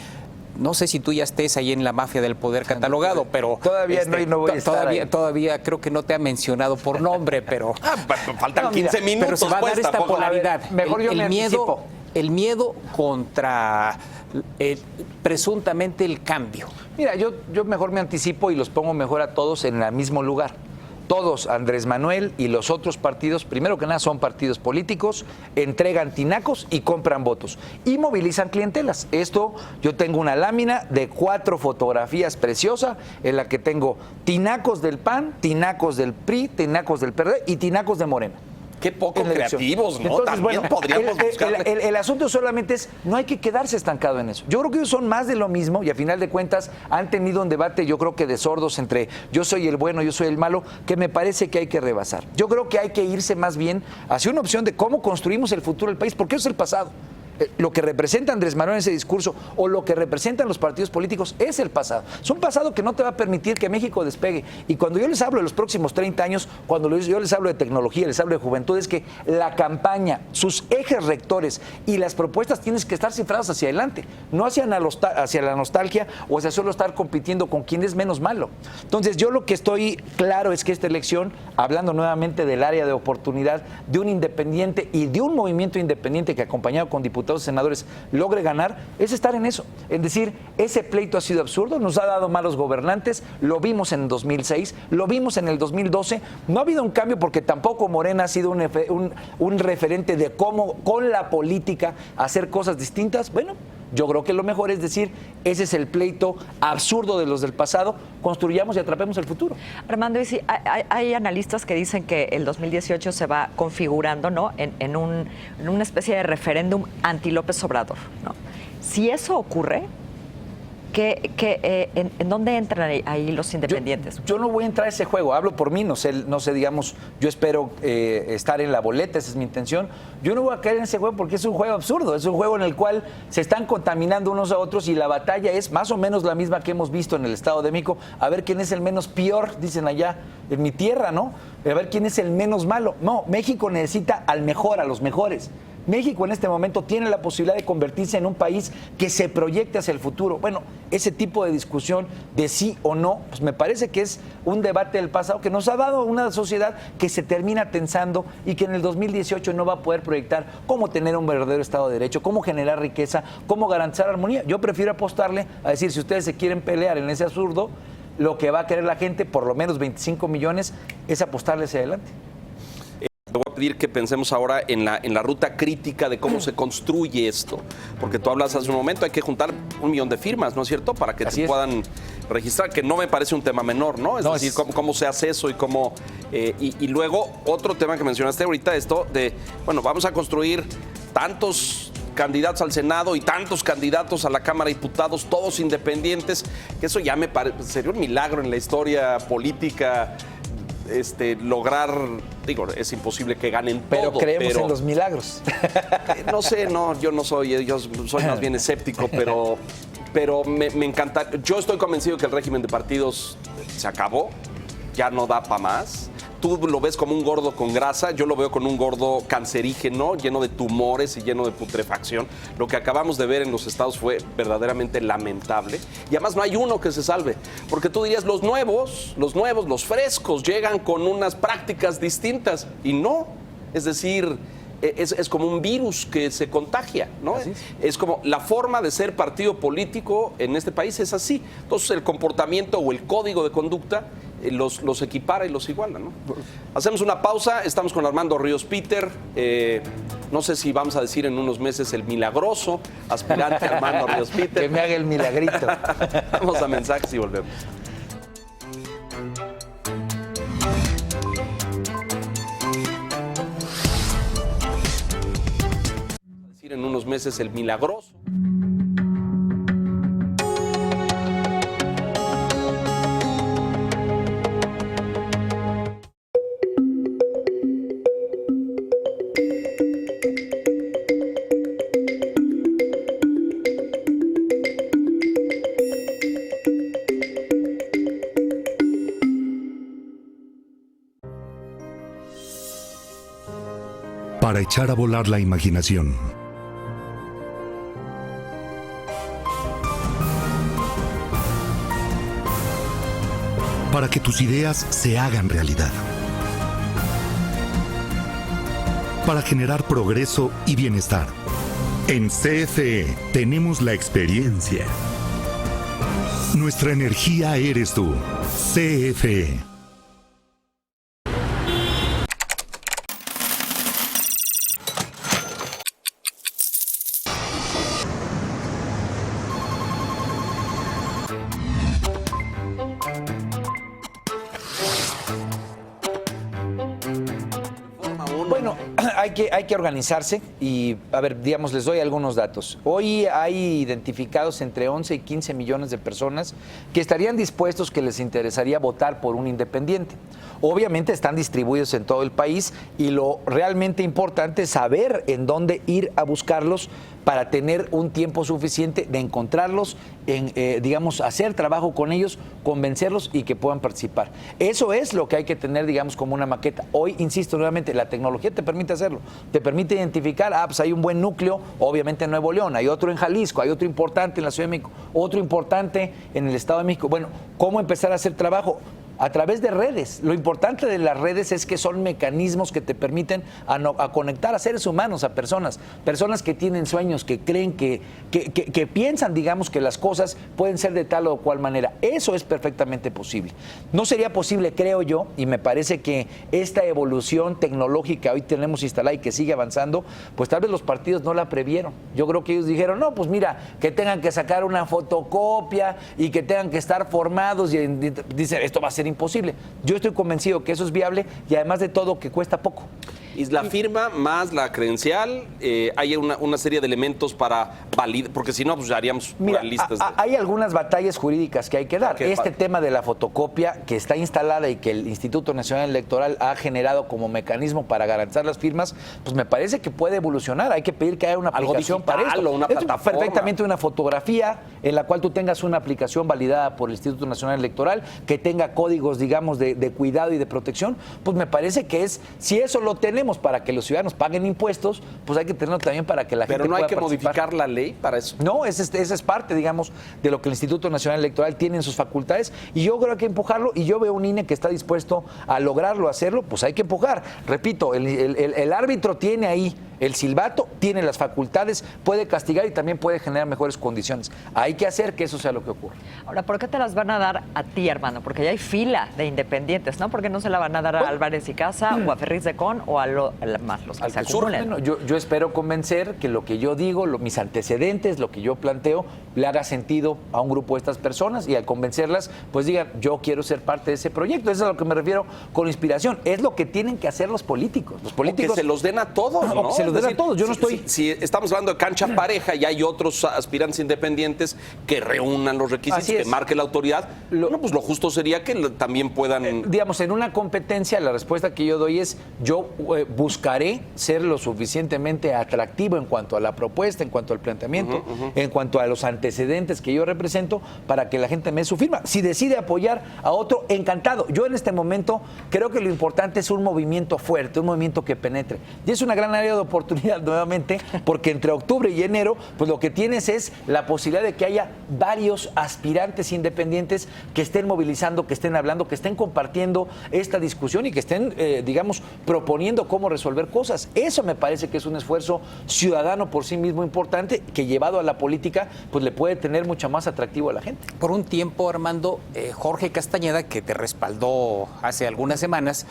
No sé si tú ya estés ahí en la mafia del poder catalogado, pero... Todavía no voy a estar ahí. Todavía creo que no te ha mencionado por nombre, pero... Faltan 15 minutos. Pero se va a dar esta polaridad. Mejor yo me anticipo. El miedo contra presuntamente el cambio. Mira, yo mejor me anticipo y los pongo mejor a todos en el mismo lugar. Todos, Andrés Manuel y los otros partidos, primero que nada son partidos políticos, entregan tinacos y compran votos y movilizan clientelas. Esto, yo tengo una lámina de 4 fotografías preciosa en la que tengo tinacos del PAN, tinacos del PRI, tinacos del PRD y tinacos de Morena. Qué poco creativos, ¿no? Entonces, También bueno, podríamos buscarle. el asunto solamente es, no hay que quedarse estancado en eso. Yo creo que ellos son más de lo mismo y a final de cuentas han tenido un debate, yo creo que de sordos entre yo soy el bueno, yo soy el malo, que me parece que hay que rebasar. Yo creo que hay que irse más bien hacia una opción de cómo construimos el futuro del país, porque eso es el pasado. Lo que representa Andrés Manuel en ese discurso o lo que representan los partidos políticos es el pasado. Es un pasado que no te va a permitir que México despegue. Y cuando yo les hablo de los próximos 30 años, cuando yo les hablo de tecnología, les hablo de juventud, es que la campaña, sus ejes rectores y las propuestas tienen que estar cifradas hacia adelante, no hacia la nostalgia o hacia solo estar compitiendo con quien es menos malo. Entonces, yo lo que estoy claro es que esta elección, hablando nuevamente del área de oportunidad de un independiente y de un movimiento independiente que acompañado con diputados y senadores logre ganar, es estar en eso. Es decir, ese pleito ha sido absurdo, nos ha dado malos gobernantes, lo vimos en 2006, lo vimos en el 2012, no ha habido un cambio porque tampoco Morena ha sido un referente de cómo con la política hacer cosas distintas. Bueno, yo creo que lo mejor es decir, ese es el pleito absurdo de los del pasado, construyamos y atrapemos el futuro. Armando, hay analistas que dicen que el 2018 se va configurando, ¿no?, en una especie de referéndum anti-López Obrador, ¿no? Si eso ocurre, ¿en dónde entran ahí los independientes? Yo no voy a entrar a ese juego, hablo por mí, no sé, digamos, yo espero estar en la boleta, esa es mi intención. Yo no voy a caer en ese juego porque es un juego absurdo, es un juego en el cual se están contaminando unos a otros y la batalla es más o menos la misma que hemos visto en el Estado de México, a ver quién es el menos peor, dicen allá en mi tierra, ¿no? A ver quién es el menos malo. No, México necesita al mejor, a los mejores. México en este momento tiene la posibilidad de convertirse en un país que se proyecte hacia el futuro. Bueno, ese tipo de discusión de sí o no, pues me parece que es un debate del pasado que nos ha dado una sociedad que se termina tensando y que en el 2018 no va a poder proyectar cómo tener un verdadero Estado de Derecho, cómo generar riqueza, cómo garantizar armonía. Yo prefiero apostarle a decir, si ustedes se quieren pelear en ese absurdo, lo que va a querer la gente, por lo menos 25 millones, es apostarle hacia adelante. Te voy a pedir que pensemos ahora en la ruta crítica de cómo se construye esto, porque tú hablas hace un momento, hay que juntar 1 millón de firmas, ¿no es cierto?, para que se puedan registrar, que no me parece un tema menor, ¿no? Es decir, cómo se hace eso y cómo... y luego, otro tema que mencionaste ahorita, esto de, bueno, vamos a construir tantos candidatos al Senado y tantos candidatos a la Cámara de Diputados, todos independientes, que eso ya me parece, sería un milagro en la historia política. Lograr, digo, es imposible que ganen pero todo. Creemos en los milagros. No sé, yo no soy, yo soy más bien escéptico, pero me encanta. Yo estoy convencido que el régimen de partidos se acabó, ya no da para más. Tú lo ves como un gordo con grasa, yo lo veo con un gordo cancerígeno, lleno de tumores y lleno de putrefacción. Lo que acabamos de ver en los estados fue verdaderamente lamentable. Y además no hay uno que se salve, porque tú dirías, los nuevos, los frescos, llegan con unas prácticas distintas. Y no, es decir, es como un virus que se contagia, ¿no? Es como la forma de ser partido político en este país es así. Entonces el comportamiento o el código de conducta los equipara y los iguala, ¿no? Hacemos una pausa, estamos con Armando Ríos Peter, no sé si vamos a decir en unos meses el milagroso aspirante Armando Ríos Peter. Que me haga el milagrito. Vamos a mensajes y volvemos. Decir en unos meses el milagroso. Para echar a volar la imaginación. Para que tus ideas se hagan realidad. Para generar progreso y bienestar. En CFE tenemos la experiencia. Nuestra energía eres tú. CFE. Hay que organizarse y, a ver, digamos, les doy algunos datos. Hoy hay identificados entre 11 y 15 millones de personas que estarían dispuestos, que les interesaría votar por un independiente. Obviamente están distribuidos en todo el país y lo realmente importante es saber en dónde ir a buscarlos para tener un tiempo suficiente de encontrarlos, digamos, hacer trabajo con ellos, convencerlos y que puedan participar. Eso es lo que hay que tener, digamos, como una maqueta. Hoy, insisto nuevamente, la tecnología te permite hacerlo, te permite identificar, pues hay un buen núcleo, obviamente en Nuevo León, hay otro en Jalisco, hay otro importante en la Ciudad de México, otro importante en el Estado de México. Bueno, ¿cómo empezar a hacer trabajo? A través de redes. Lo importante de las redes es que son mecanismos que te permiten a conectar a seres humanos, a personas que tienen sueños, que creen, que piensan, digamos, que las cosas pueden ser de tal o cual manera. Eso es perfectamente posible. No sería posible, creo yo, y me parece que esta evolución tecnológica hoy tenemos instalada y que sigue avanzando, pues tal vez los partidos no la previeron. Yo creo que ellos dijeron, no, pues mira, que tengan que sacar una fotocopia y que tengan que estar formados y dicen, esto va a ser imposible. Yo estoy convencido que eso es viable y además de todo que cuesta poco. Y la firma más la credencial, hay una serie de elementos para validar, porque si no, pues ya haríamos listas. Hay algunas batallas jurídicas que hay que dar. Tema de la fotocopia que está instalada y que el Instituto Nacional Electoral ha generado como mecanismo para garantizar las firmas, pues me parece que puede evolucionar. Hay que pedir que haya una aplicación para esto. O una plataforma. Perfectamente una fotografía en la cual tú tengas una aplicación validada por el Instituto Nacional Electoral, que tenga códigos, digamos, de cuidado y de protección. Pues me parece que si eso lo tenemos para que los ciudadanos paguen impuestos, pues hay que tenerlo también para que la gente pueda participar. Pero no hay que modificar la ley para eso. No, esa es parte, digamos, de lo que el Instituto Nacional Electoral tiene en sus facultades y yo creo que hay que empujarlo y yo veo un INE que está dispuesto a lograrlo, hacerlo, pues hay que empujar. Repito, el árbitro tiene ahí el silbato, tiene las facultades, puede castigar y también puede generar mejores condiciones. Hay que hacer que eso sea lo que ocurra. Ahora, ¿por qué te las van a dar a ti, hermano? Porque ya hay fila de independientes, ¿no? ¿Por qué no se la van a dar a Álvarez y Casa o a Ferriz de Con o a más los que se acumulen? Bueno, yo espero convencer que lo que yo digo, mis antecedentes, lo que yo planteo, le haga sentido a un grupo de estas personas y al convencerlas, pues digan, yo quiero ser parte de ese proyecto. Eso es a lo que me refiero con inspiración. Es lo que tienen que hacer los políticos. Los políticos que se los den a todos, ¿no? Se los den a todos. Yo no estoy... Si estamos hablando de cancha pareja y hay otros aspirantes independientes que reúnan los requisitos, que marque la autoridad, pues lo justo sería que también puedan... digamos, en una competencia, la respuesta que yo doy es, yo buscaré ser lo suficientemente atractivo en cuanto a la propuesta, en cuanto al planteamiento, en cuanto a los antecedentes que yo represento, para que la gente me dé su firma. Si decide apoyar a otro, encantado. Yo en este momento creo que lo importante es un movimiento fuerte, un movimiento que penetre. Y es una gran área de oportunidad oportunidad nuevamente, porque entre octubre y enero, pues lo que tienes es la posibilidad de que haya varios aspirantes independientes que estén movilizando, que estén hablando, que estén compartiendo esta discusión y que estén, digamos, proponiendo cómo resolver cosas. Eso me parece que es un esfuerzo ciudadano por sí mismo importante, que llevado a la política, pues le puede tener mucho más atractivo a la gente. Por un tiempo, Armando, Jorge Castañeda, que te respaldó hace algunas semanas,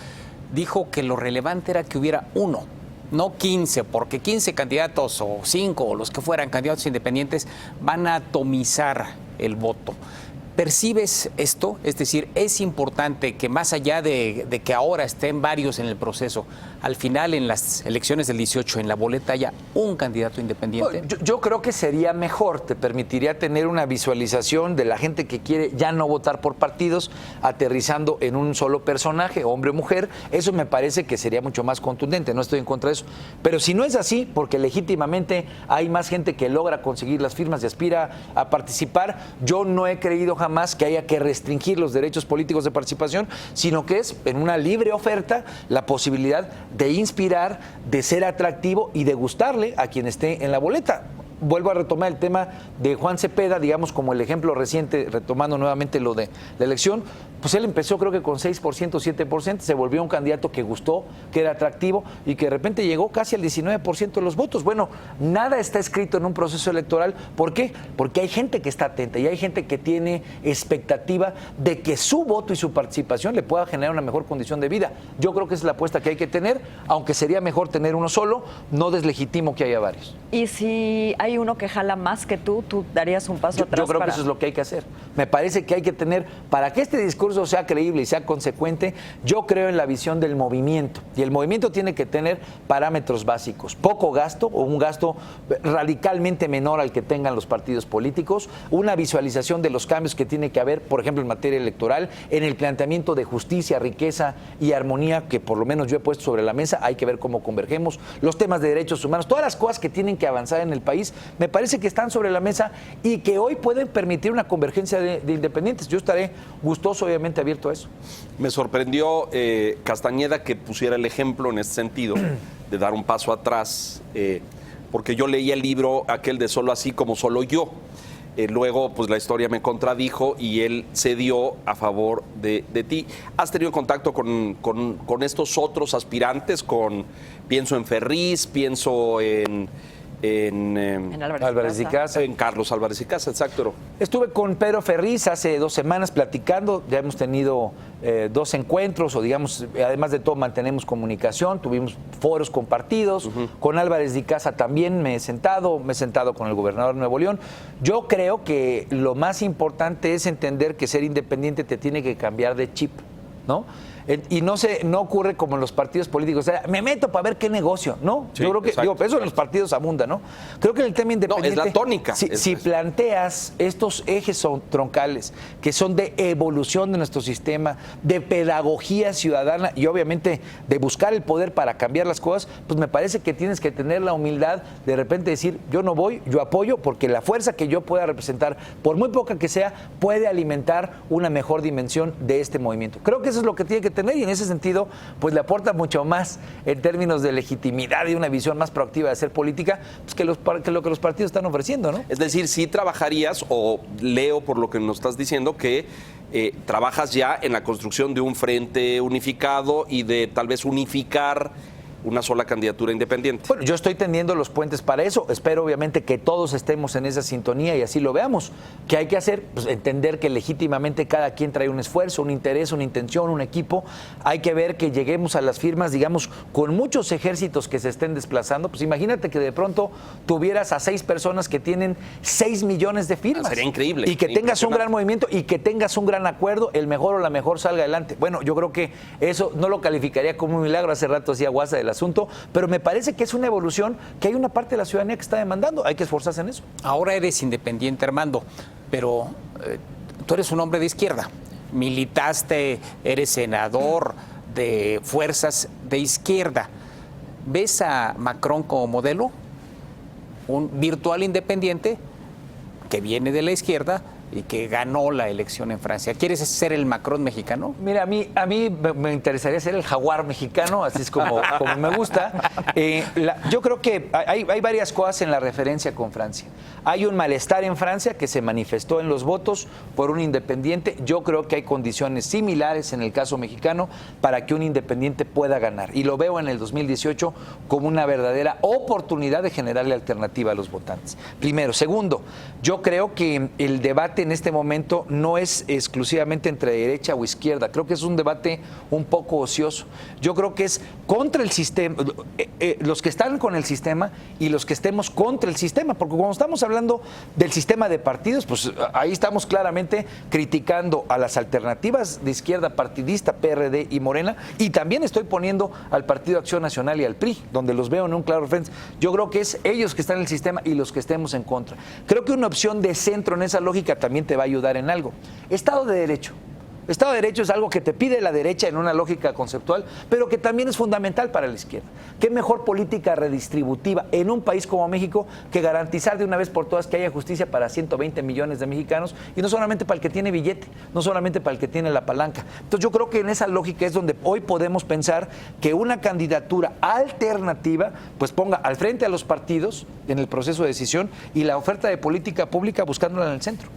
dijo que lo relevante era que hubiera uno, no 15, porque 15 candidatos o 5 o los que fueran candidatos independientes van a atomizar el voto. ¿Percibes esto? Es decir, es importante que más allá de que ahora estén varios en el proceso, al final en las elecciones del 18 en la boleta haya un candidato independiente. Yo creo que sería mejor, te permitiría tener una visualización de la gente que quiere ya no votar por partidos, aterrizando en un solo personaje, hombre o mujer. Eso me parece que sería mucho más contundente, no estoy en contra de eso. Pero si no es así, porque legítimamente hay más gente que logra conseguir las firmas y aspira a participar, yo no he creído jamás que haya que restringir los derechos políticos de participación, sino que es en una libre oferta la posibilidad de inspirar, de ser atractivo y de gustarle a quien esté en la boleta. Vuelvo a retomar el tema de Juan Cepeda, digamos como el ejemplo reciente, retomando nuevamente lo de la elección, pues él empezó creo que con 6%, 7%, se volvió un candidato que gustó, que era atractivo y que de repente llegó casi al 19% de los votos. Bueno, nada está escrito en un proceso electoral. ¿Por qué? Porque hay gente que está atenta y hay gente que tiene expectativa de que su voto y su participación le pueda generar una mejor condición de vida. Yo creo que esa es la apuesta que hay que tener, aunque sería mejor tener uno solo, no deslegitimo que haya varios. Y si hay uno que jala más que tú darías un paso atrás. Yo creo que eso es lo que hay que hacer. Me parece que hay que tener, para que este discurso sea creíble y sea consecuente, yo creo en la visión del movimiento. Y el movimiento tiene que tener parámetros básicos. Poco gasto o un gasto radicalmente menor al que tengan los partidos políticos. Una visualización de los cambios que tiene que haber, por ejemplo, en materia electoral, en el planteamiento de justicia, riqueza y armonía, que por lo menos yo he puesto sobre la mesa. Hay que ver cómo convergemos. Los temas de derechos humanos, todas las cosas que tienen que avanzar en el país, me parece que están sobre la mesa y que hoy pueden permitir una convergencia de independientes. Yo estaré gustoso, obviamente, abierto a eso. Me sorprendió Castañeda que pusiera el ejemplo en este sentido, de dar un paso atrás, porque yo leía el libro aquel de Solo así como solo yo. Luego, pues la historia me contradijo y él cedió a favor de ti. ¿Has tenido contacto con estos otros aspirantes? Pienso en Ferriz, pienso en Álvarez y Casa. En Carlos Álvarez y Casa, exacto. Estuve con Pedro Ferriz hace 2 semanas platicando, ya hemos tenido 2 encuentros, o digamos, además de todo mantenemos comunicación, tuvimos foros compartidos, con Álvarez y Casa también me he sentado con el gobernador de Nuevo León. Yo creo que lo más importante es entender que ser independiente te tiene que cambiar de chip, ¿no? Y no ocurre como en los partidos políticos, o sea, me meto para ver qué negocio, ¿no? Sí, yo creo que, eso en los partidos abunda, ¿no? Creo que en el tema independiente... No, es la tónica. Si planteas estos ejes troncales que son de evolución de nuestro sistema, de pedagogía ciudadana y obviamente de buscar el poder para cambiar las cosas, pues me parece que tienes que tener la humildad de repente decir, yo no voy, yo apoyo, porque la fuerza que yo pueda representar, por muy poca que sea, puede alimentar una mejor dimensión de este movimiento. Creo que eso es lo que tiene que tener y en ese sentido pues le aporta mucho más en términos de legitimidad y una visión más proactiva de hacer política pues, que lo que los partidos están ofreciendo, ¿no? Es decir, sí trabajarías, o leo por lo que nos estás diciendo, que trabajas ya en la construcción de un frente unificado y de tal vez unificar una sola candidatura independiente. Bueno, yo estoy tendiendo los puentes para eso. Espero obviamente que todos estemos en esa sintonía y así lo veamos. ¿Qué hay que hacer? Pues entender que legítimamente cada quien trae un esfuerzo, un interés, una intención, un equipo. Hay que ver que lleguemos a las firmas, digamos, con muchos ejércitos que se estén desplazando. Pues imagínate que de pronto tuvieras a 6 personas que tienen 6 millones de firmas. Sería increíble. Y que tengas un gran movimiento y que tengas un gran acuerdo, el mejor o la mejor salga adelante. Bueno, yo creo que eso no lo calificaría como un milagro. Hace rato hacía guasa de las asunto, pero me parece que es una evolución que hay una parte de la ciudadanía que está demandando. Hay que esforzarse en eso. Ahora eres independiente, Armando, pero tú eres un hombre de izquierda. Militaste, eres senador de fuerzas de izquierda. ¿Ves a Macron como modelo? Un virtual independiente que viene de la izquierda, y que ganó la elección en Francia. ¿Quieres ser el Macron mexicano? Mira, a mí me interesaría ser el jaguar mexicano, así es como me gusta. Yo creo que hay varias cosas en la referencia con Francia. Hay un malestar en Francia que se manifestó en los votos por un independiente. Yo creo que hay condiciones similares en el caso mexicano para que un independiente pueda ganar. Y lo veo en el 2018 como una verdadera oportunidad de generarle alternativa a los votantes. Primero. Segundo, yo creo que el debate en este momento no es exclusivamente entre derecha o izquierda. Creo que es un debate un poco ocioso. Yo creo que es contra el sistema, los que están con el sistema y los que estemos contra el sistema, porque cuando estamos hablando del sistema de partidos, pues ahí estamos claramente criticando a las alternativas de izquierda partidista, PRD y Morena, y también estoy poniendo al Partido Acción Nacional y al PRI, donde los veo en un claro referencia. Yo creo que es ellos que están en el sistema y los que estemos en contra. Creo que una opción de centro en esa lógica también te va a ayudar en algo. Estado de Derecho. Estado de Derecho es algo que te pide la derecha en una lógica conceptual, pero que también es fundamental para la izquierda. ¿Qué mejor política redistributiva en un país como México que garantizar de una vez por todas que haya justicia para 120 millones de mexicanos y no solamente para el que tiene billete, no solamente para el que tiene la palanca? Entonces yo creo que en esa lógica es donde hoy podemos pensar que una candidatura alternativa pues ponga al frente a los partidos en el proceso de decisión y la oferta de política pública buscándola en el centro.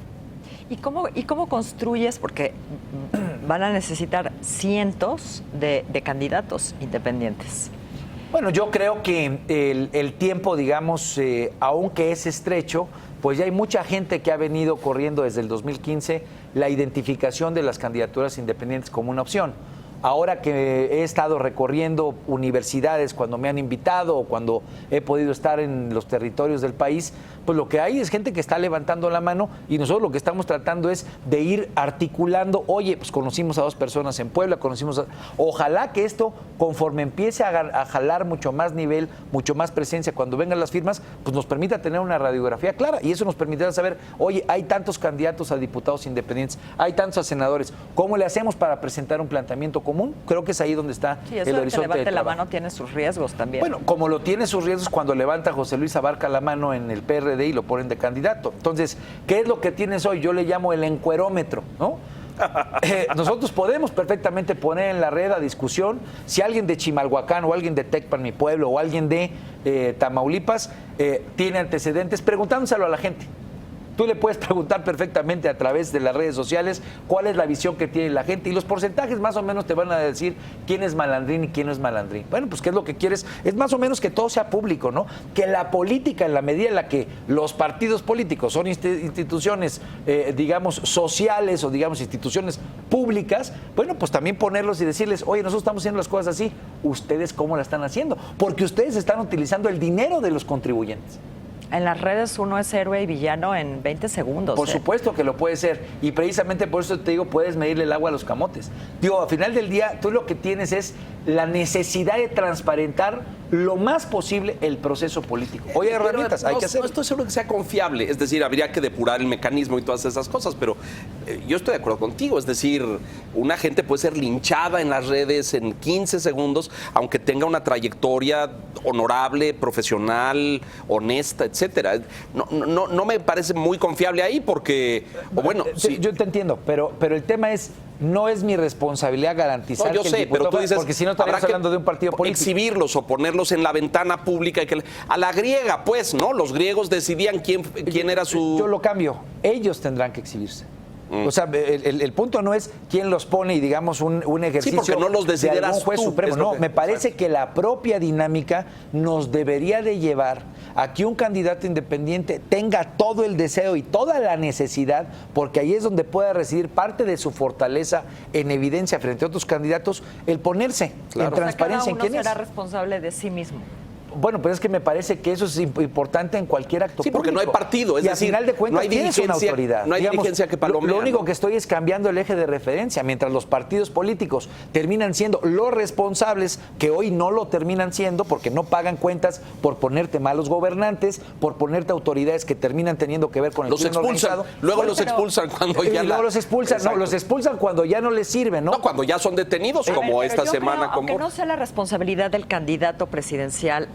¿Y cómo construyes? Porque van a necesitar cientos de candidatos independientes. Bueno, yo creo que el tiempo, digamos, aunque es estrecho, pues ya hay mucha gente que ha venido corriendo desde el 2015 la identificación de las candidaturas independientes como una opción. Ahora que he estado recorriendo universidades cuando me han invitado o cuando he podido estar en los territorios del país, pues lo que hay es gente que está levantando la mano y nosotros lo que estamos tratando es de ir articulando. Oye, pues conocimos a 2 personas en Puebla, ojalá que esto, conforme empiece a jalar mucho más nivel, mucho más presencia, cuando vengan las firmas, pues nos permita tener una radiografía clara y eso nos permitirá saber, oye, hay tantos candidatos a diputados independientes, hay tantos a senadores, ¿cómo le hacemos para presentar un planteamiento común? Creo que es ahí donde está el horizonte. Que levante la mano tiene sus riesgos también. Bueno, como lo tiene sus riesgos cuando levanta José Luis Abarca la mano en el PRD y lo ponen de candidato. Entonces, ¿qué es lo que tienes hoy? Yo le llamo el encuerómetro, ¿no? Nosotros podemos perfectamente poner en la red a discusión si alguien de Chimalhuacán o alguien de Tecpan, mi pueblo, o alguien de Tamaulipas tiene antecedentes, preguntándoselo a la gente. Tú le puedes preguntar perfectamente a través de las redes sociales cuál es la visión que tiene la gente y los porcentajes más o menos te van a decir quién es malandrín y quién no es malandrín. Bueno, pues qué es lo que quieres, es más o menos que todo sea público, ¿no? Que la política, en la medida en la que los partidos políticos son instituciones, digamos, sociales o digamos instituciones públicas, bueno, pues también ponerlos y decirles, oye, nosotros estamos haciendo las cosas así, ¿ustedes cómo la están haciendo? Porque ustedes están utilizando el dinero de los contribuyentes. En las redes uno es héroe y villano en 20 segundos. Por supuesto que lo puede ser. Y precisamente por eso te digo, puedes medirle el agua a los camotes. Digo, al final del día, tú lo que tienes es la necesidad de transparentar lo más posible el proceso político. Hoy hay herramientas, hay que hacerlo. No estoy seguro que sea confiable. Es decir, habría que depurar el mecanismo y todas esas cosas, pero yo estoy de acuerdo contigo. Es decir, una gente puede ser linchada en las redes en 15 segundos, aunque tenga una trayectoria honorable, profesional, honesta, etcétera. No me parece muy confiable ahí porque, o bueno, sí. Yo te entiendo, pero el tema es, no es mi responsabilidad garantizar no, yo que sé, el diputado, pero tú dices, porque si no estaríamos hablando de un partido político. Exhibirlos o ponerlos en la ventana pública. A la griega, pues, ¿no? Los griegos decidían quién era su... Yo lo cambio. Ellos tendrán que exhibirse. O sea, el punto no es quién los pone y digamos un ejercicio sí, porque no los decidirás de algún juez tú, supremo. No, me parece que la propia dinámica nos debería de llevar a que un candidato independiente tenga todo el deseo y toda la necesidad, porque ahí es donde pueda residir parte de su fortaleza en evidencia frente a otros candidatos, el ponerse en transparencia en quién es. Cada uno será responsable de sí mismo. Bueno, pero es que me parece que eso es importante en cualquier acto público. Sí, porque no hay partido. Es y decir, al final de cuentas no hay tienes una autoridad. No hay dirigencia que palomea. Lo único que estoy es cambiando el eje de referencia. Mientras los partidos políticos terminan siendo los responsables, que hoy no lo terminan siendo porque no pagan cuentas por ponerte malos gobernantes, por ponerte autoridades que terminan teniendo que ver con el crimen organizado. Luego los expulsan cuando ya... Luego los expulsan, no, los expulsan cuando ya no les sirven, ¿no? No, cuando ya son detenidos, como esta semana con aunque no sea la responsabilidad del candidato presidencial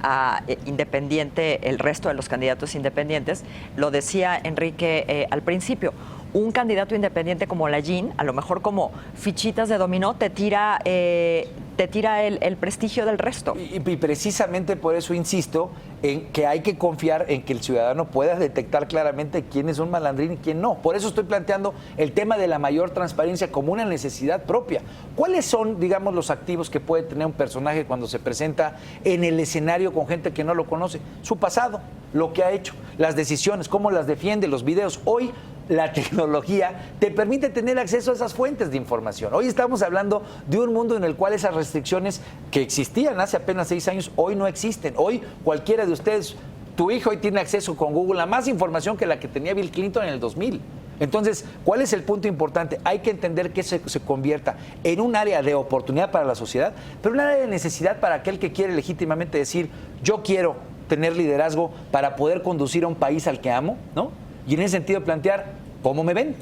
independiente, el resto de los candidatos independientes, lo decía Enrique al principio, un candidato independiente como Layín, a lo mejor como fichitas de dominó, te tira el prestigio del resto. Y precisamente por eso insisto en que hay que confiar en que el ciudadano pueda detectar claramente quién es un malandrín y quién no. Por eso estoy planteando el tema de la mayor transparencia como una necesidad propia. ¿Cuáles son, digamos, los activos que puede tener un personaje cuando se presenta en el escenario con gente que no lo conoce? Su pasado, lo que ha hecho, las decisiones, cómo las defiende, los videos. Hoy la tecnología te permite tener acceso a esas fuentes de información. Hoy estamos hablando de un mundo en el cual esas restricciones que existían hace apenas 6 años, hoy no existen. Hoy cualquiera de ustedes, tu hijo hoy tiene acceso con Google a más información que la que tenía Bill Clinton en el 2000. Entonces, ¿cuál es el punto importante? Hay que entender que se convierta en un área de oportunidad para la sociedad, pero un área de necesidad para aquel que quiere legítimamente decir, yo quiero tener liderazgo para poder conducir a un país al que amo, ¿no? Y en ese sentido plantear, ¿cómo me ven?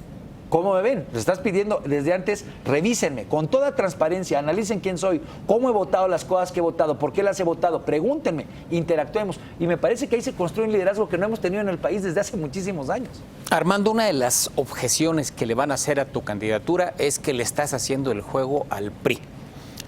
¿Cómo me ven? Les estás pidiendo desde antes, revísenme con toda transparencia, analicen quién soy, cómo he votado las cosas que he votado, por qué las he votado, pregúntenme, interactuemos. Y me parece que ahí se construye un liderazgo que no hemos tenido en el país desde hace muchísimos años. Armando, una de las objeciones que le van a hacer a tu candidatura es que le estás haciendo el juego al PRI.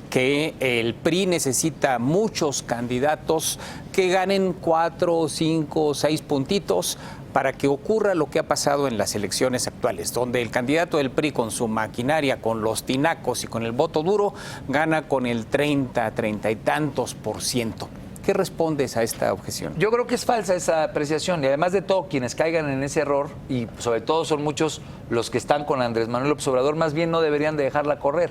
Que el PRI necesita muchos candidatos que ganen 4, 5, 6 puntitos para que ocurra lo que ha pasado en las elecciones actuales, donde el candidato del PRI con su maquinaria, con los tinacos y con el voto duro, gana con el 30 y tantos %. ¿Qué respondes a esta objeción? Yo creo que es falsa esa apreciación y además de todo quienes caigan en ese error, y sobre todo son muchos los que están con Andrés Manuel López Obrador, más bien no deberían de dejarla correr.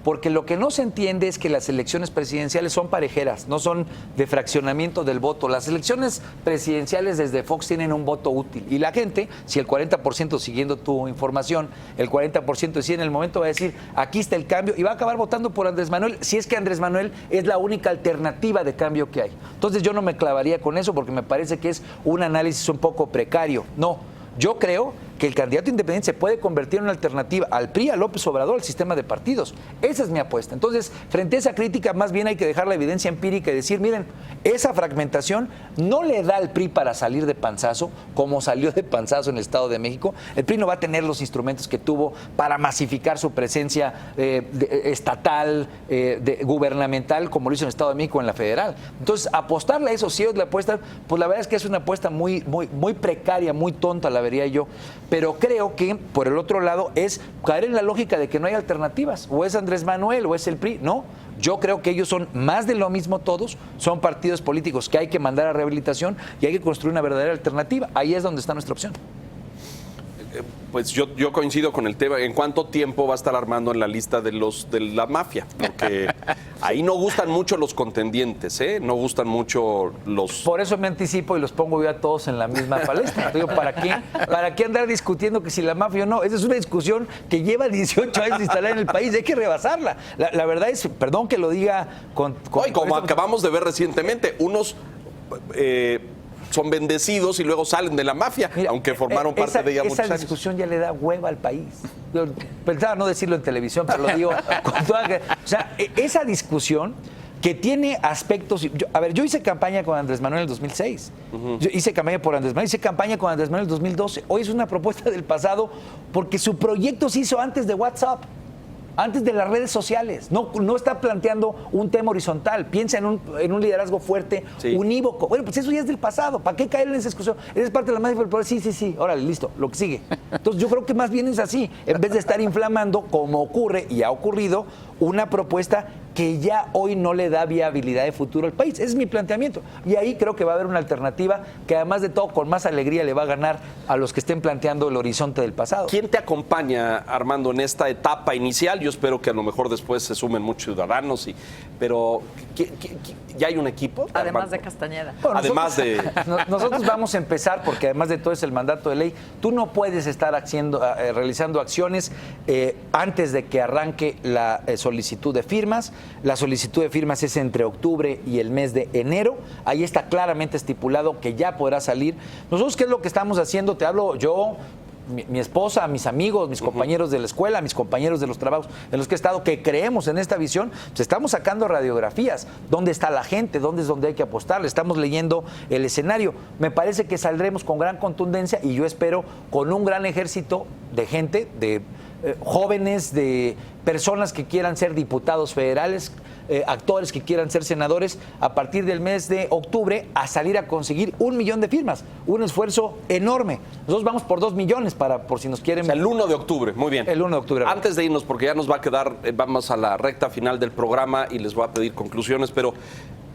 Porque lo que no se entiende es que las elecciones presidenciales son parejeras, no son de fraccionamiento del voto. Las elecciones presidenciales desde Fox tienen un voto útil. Y la gente, si el 40%, siguiendo tu información, el 40% sí en el momento va a decir, aquí está el cambio, y va a acabar votando por Andrés Manuel, si es que Andrés Manuel es la única alternativa de cambio que hay. Entonces yo no me clavaría con eso porque me parece que es un análisis un poco precario. No, yo creo que el candidato independiente se puede convertir en una alternativa al PRI, a López Obrador, al sistema de partidos. Esa es mi apuesta. Entonces, frente a esa crítica, más bien hay que dejar la evidencia empírica y decir, miren, esa fragmentación no le da al PRI para salir de panzazo, como salió de panzazo en el Estado de México. El PRI no va a tener los instrumentos que tuvo para masificar su presencia estatal, gubernamental, como lo hizo en el Estado de México en la federal. Entonces, apostarle a eso, si ellos le apuestan, pues la verdad es que es una apuesta muy precaria, muy tonta, la vería yo. Pero creo que, por el otro lado, es caer en la lógica de que no hay alternativas. O es Andrés Manuel o es el PRI. No, yo creo que ellos son más de lo mismo todos. Son partidos políticos que hay que mandar a rehabilitación y hay que construir una verdadera alternativa. Ahí es donde está nuestra opción. Pues yo coincido con el tema. ¿En cuánto tiempo va a estar Armando en la lista de la mafia? Porque ahí no gustan mucho los contendientes, ¿eh? No gustan mucho los... Por eso me anticipo y los pongo yo a todos en la misma palestra. Digo, ¿para qué andar discutiendo que si la mafia o no? Esa es una discusión que lleva 18 años instalada en el país. Hay que rebasarla. La verdad es, perdón que lo diga como acabamos de ver recientemente, unos... son bendecidos y luego salen de la mafia, mira, aunque formaron parte de ella muchos años. Esa discusión ya le da hueva al país. Yo pensaba no decirlo en televisión, pero lo digo con toda... O sea, esa discusión que tiene aspectos... Yo hice campaña con Andrés Manuel en el 2006. Yo hice campaña por Andrés Manuel, hice campaña con Andrés Manuel en el 2012. Hoy es una propuesta del pasado porque su proyecto se hizo antes de WhatsApp. Antes de las redes sociales, no está planteando un tema horizontal, piensa en un liderazgo fuerte, sí, unívoco. Bueno, pues eso ya es del pasado, ¿para qué caer en esa discusión? Eres parte de la mafia del poder, sí, órale, listo, lo que sigue. Entonces yo creo que más bien es así, en vez de estar inflamando, como ocurre y ha ocurrido, una propuesta que ya hoy no le da viabilidad de futuro al país. Ese es mi planteamiento. Y ahí creo que va a haber una alternativa que además de todo con más alegría le va a ganar a los que estén planteando el horizonte del pasado. ¿Quién te acompaña, Armando, en esta etapa inicial? Yo espero que a lo mejor después se sumen muchos ciudadanos, pero ¿ya hay un equipo? Además Armando? De Castañeda. Bueno, nosotros vamos a empezar porque además de todo es el mandato de ley. Tú no puedes estar realizando acciones antes de que arranque la solicitud de firmas. La solicitud de firmas es entre octubre y el mes de enero. Ahí está claramente estipulado que ya podrá salir. Nosotros, ¿qué es lo que estamos haciendo? Te hablo yo, mi esposa, mis amigos, mis compañeros de la escuela, mis compañeros de los trabajos en los que he estado, que creemos en esta visión, pues estamos sacando radiografías. ¿Dónde está la gente? ¿Dónde es donde hay que apostarle? Estamos leyendo el escenario. Me parece que saldremos con gran contundencia y yo espero con un gran ejército de gente, de jóvenes, de personas que quieran ser diputados federales, actores que quieran ser senadores, a partir del mes de octubre a salir a conseguir 1 millón de firmas. Un esfuerzo enorme. Nosotros vamos por 2 millones por si nos quieren. O sea, el 1 de octubre, muy bien. El 1 de octubre. Antes de irnos, porque ya nos va a quedar, vamos a la recta final del programa y les voy a pedir conclusiones, pero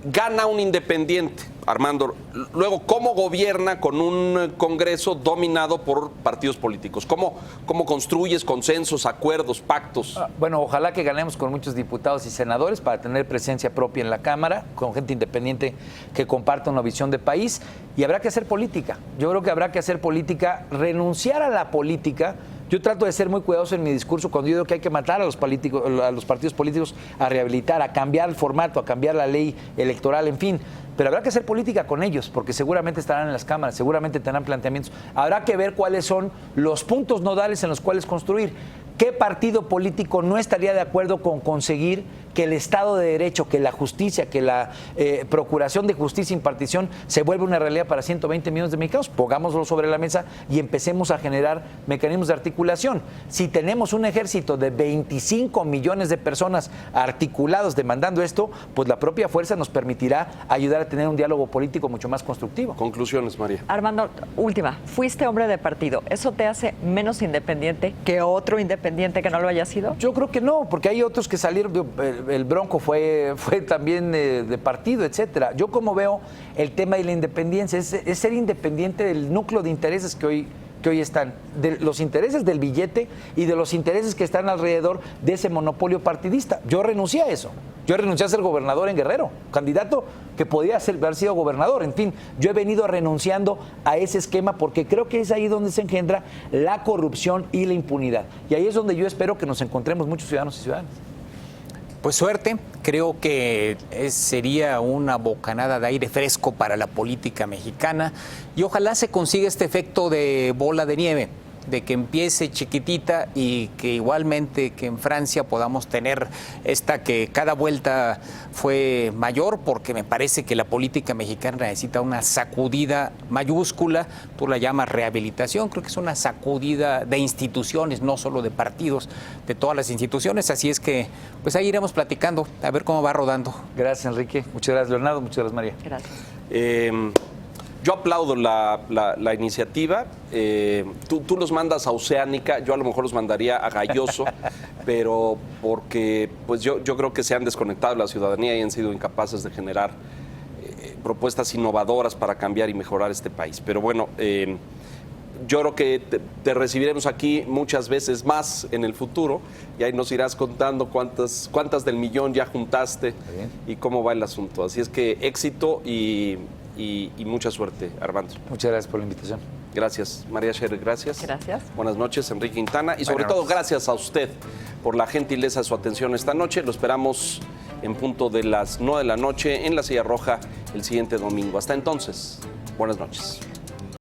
gana un independiente, Armando. Luego, ¿cómo gobierna con un Congreso dominado por partidos políticos? ¿Cómo construyes consensos, acuerdos, pactos? Bueno, ojalá que ganemos con muchos diputados y senadores para tener presencia propia en la Cámara, con gente independiente que comparta una visión de país. Y habrá que hacer política. Yo creo que habrá que hacer política, renunciar a la política. Yo trato de ser muy cuidadoso en mi discurso cuando yo digo que hay que matar a los partidos políticos, a rehabilitar, a cambiar el formato, a cambiar la ley electoral, en fin. Pero habrá que hacer política con ellos, porque seguramente estarán en las cámaras, seguramente tendrán planteamientos. Habrá que ver cuáles son los puntos nodales en los cuales construir. ¿Qué partido político no estaría de acuerdo con conseguir que el Estado de Derecho, que la justicia, que la Procuración de Justicia e Impartición se vuelva una realidad para 120 millones de mexicanos? Pongámoslo sobre la mesa y empecemos a generar mecanismos de articulación. Si tenemos un ejército de 25 millones de personas articulados demandando esto, pues la propia fuerza nos permitirá ayudar a tener un diálogo político mucho más constructivo. Conclusiones, María. Armando, última. Fuiste hombre de partido. ¿Eso te hace menos independiente que otro independiente que no lo haya sido? Yo creo que no, porque hay otros que salieron. El Bronco fue también de partido, etcétera. Yo como veo el tema de la independencia es ser independiente del núcleo de intereses que hoy están, de los intereses del billete y de los intereses que están alrededor de ese monopolio partidista. Yo renuncié a eso. Yo renuncié a ser gobernador en Guerrero, candidato que podía haber sido gobernador. En fin, yo he venido renunciando a ese esquema porque creo que es ahí donde se engendra la corrupción y la impunidad. Y ahí es donde yo espero que nos encontremos muchos ciudadanos y ciudadanas. Pues suerte, creo que sería una bocanada de aire fresco para la política mexicana y ojalá se consiga este efecto de bola de nieve, de que empiece chiquitita y que igualmente que en Francia podamos tener esta que cada vuelta fue mayor, porque me parece que la política mexicana necesita una sacudida mayúscula, tú la llamas rehabilitación, creo que es una sacudida de instituciones, no solo de partidos, de todas las instituciones, así es que pues ahí iremos platicando, a ver cómo va rodando. Gracias, Enrique, muchas gracias, Leonardo, muchas gracias, María. Gracias. Yo aplaudo la iniciativa. Tú los mandas a Oceánica, yo a lo mejor los mandaría a Galloso, pero porque pues yo creo que se han desconectado de la ciudadanía y han sido incapaces de generar propuestas innovadoras para cambiar y mejorar este país. Pero bueno, yo creo que te recibiremos aquí muchas veces más en el futuro y ahí nos irás contando cuántas del millón ya juntaste y cómo va el asunto. Así es que éxito y mucha suerte, Armando. Muchas gracias por la invitación. Gracias, María Scherer, gracias. Gracias. Buenas noches, Enrique Quintana. Y sobre todo, gracias a usted por la gentileza de su atención esta noche. Lo esperamos en punto de las 9 de la noche en la Silla Roja el siguiente domingo. Hasta entonces, buenas noches.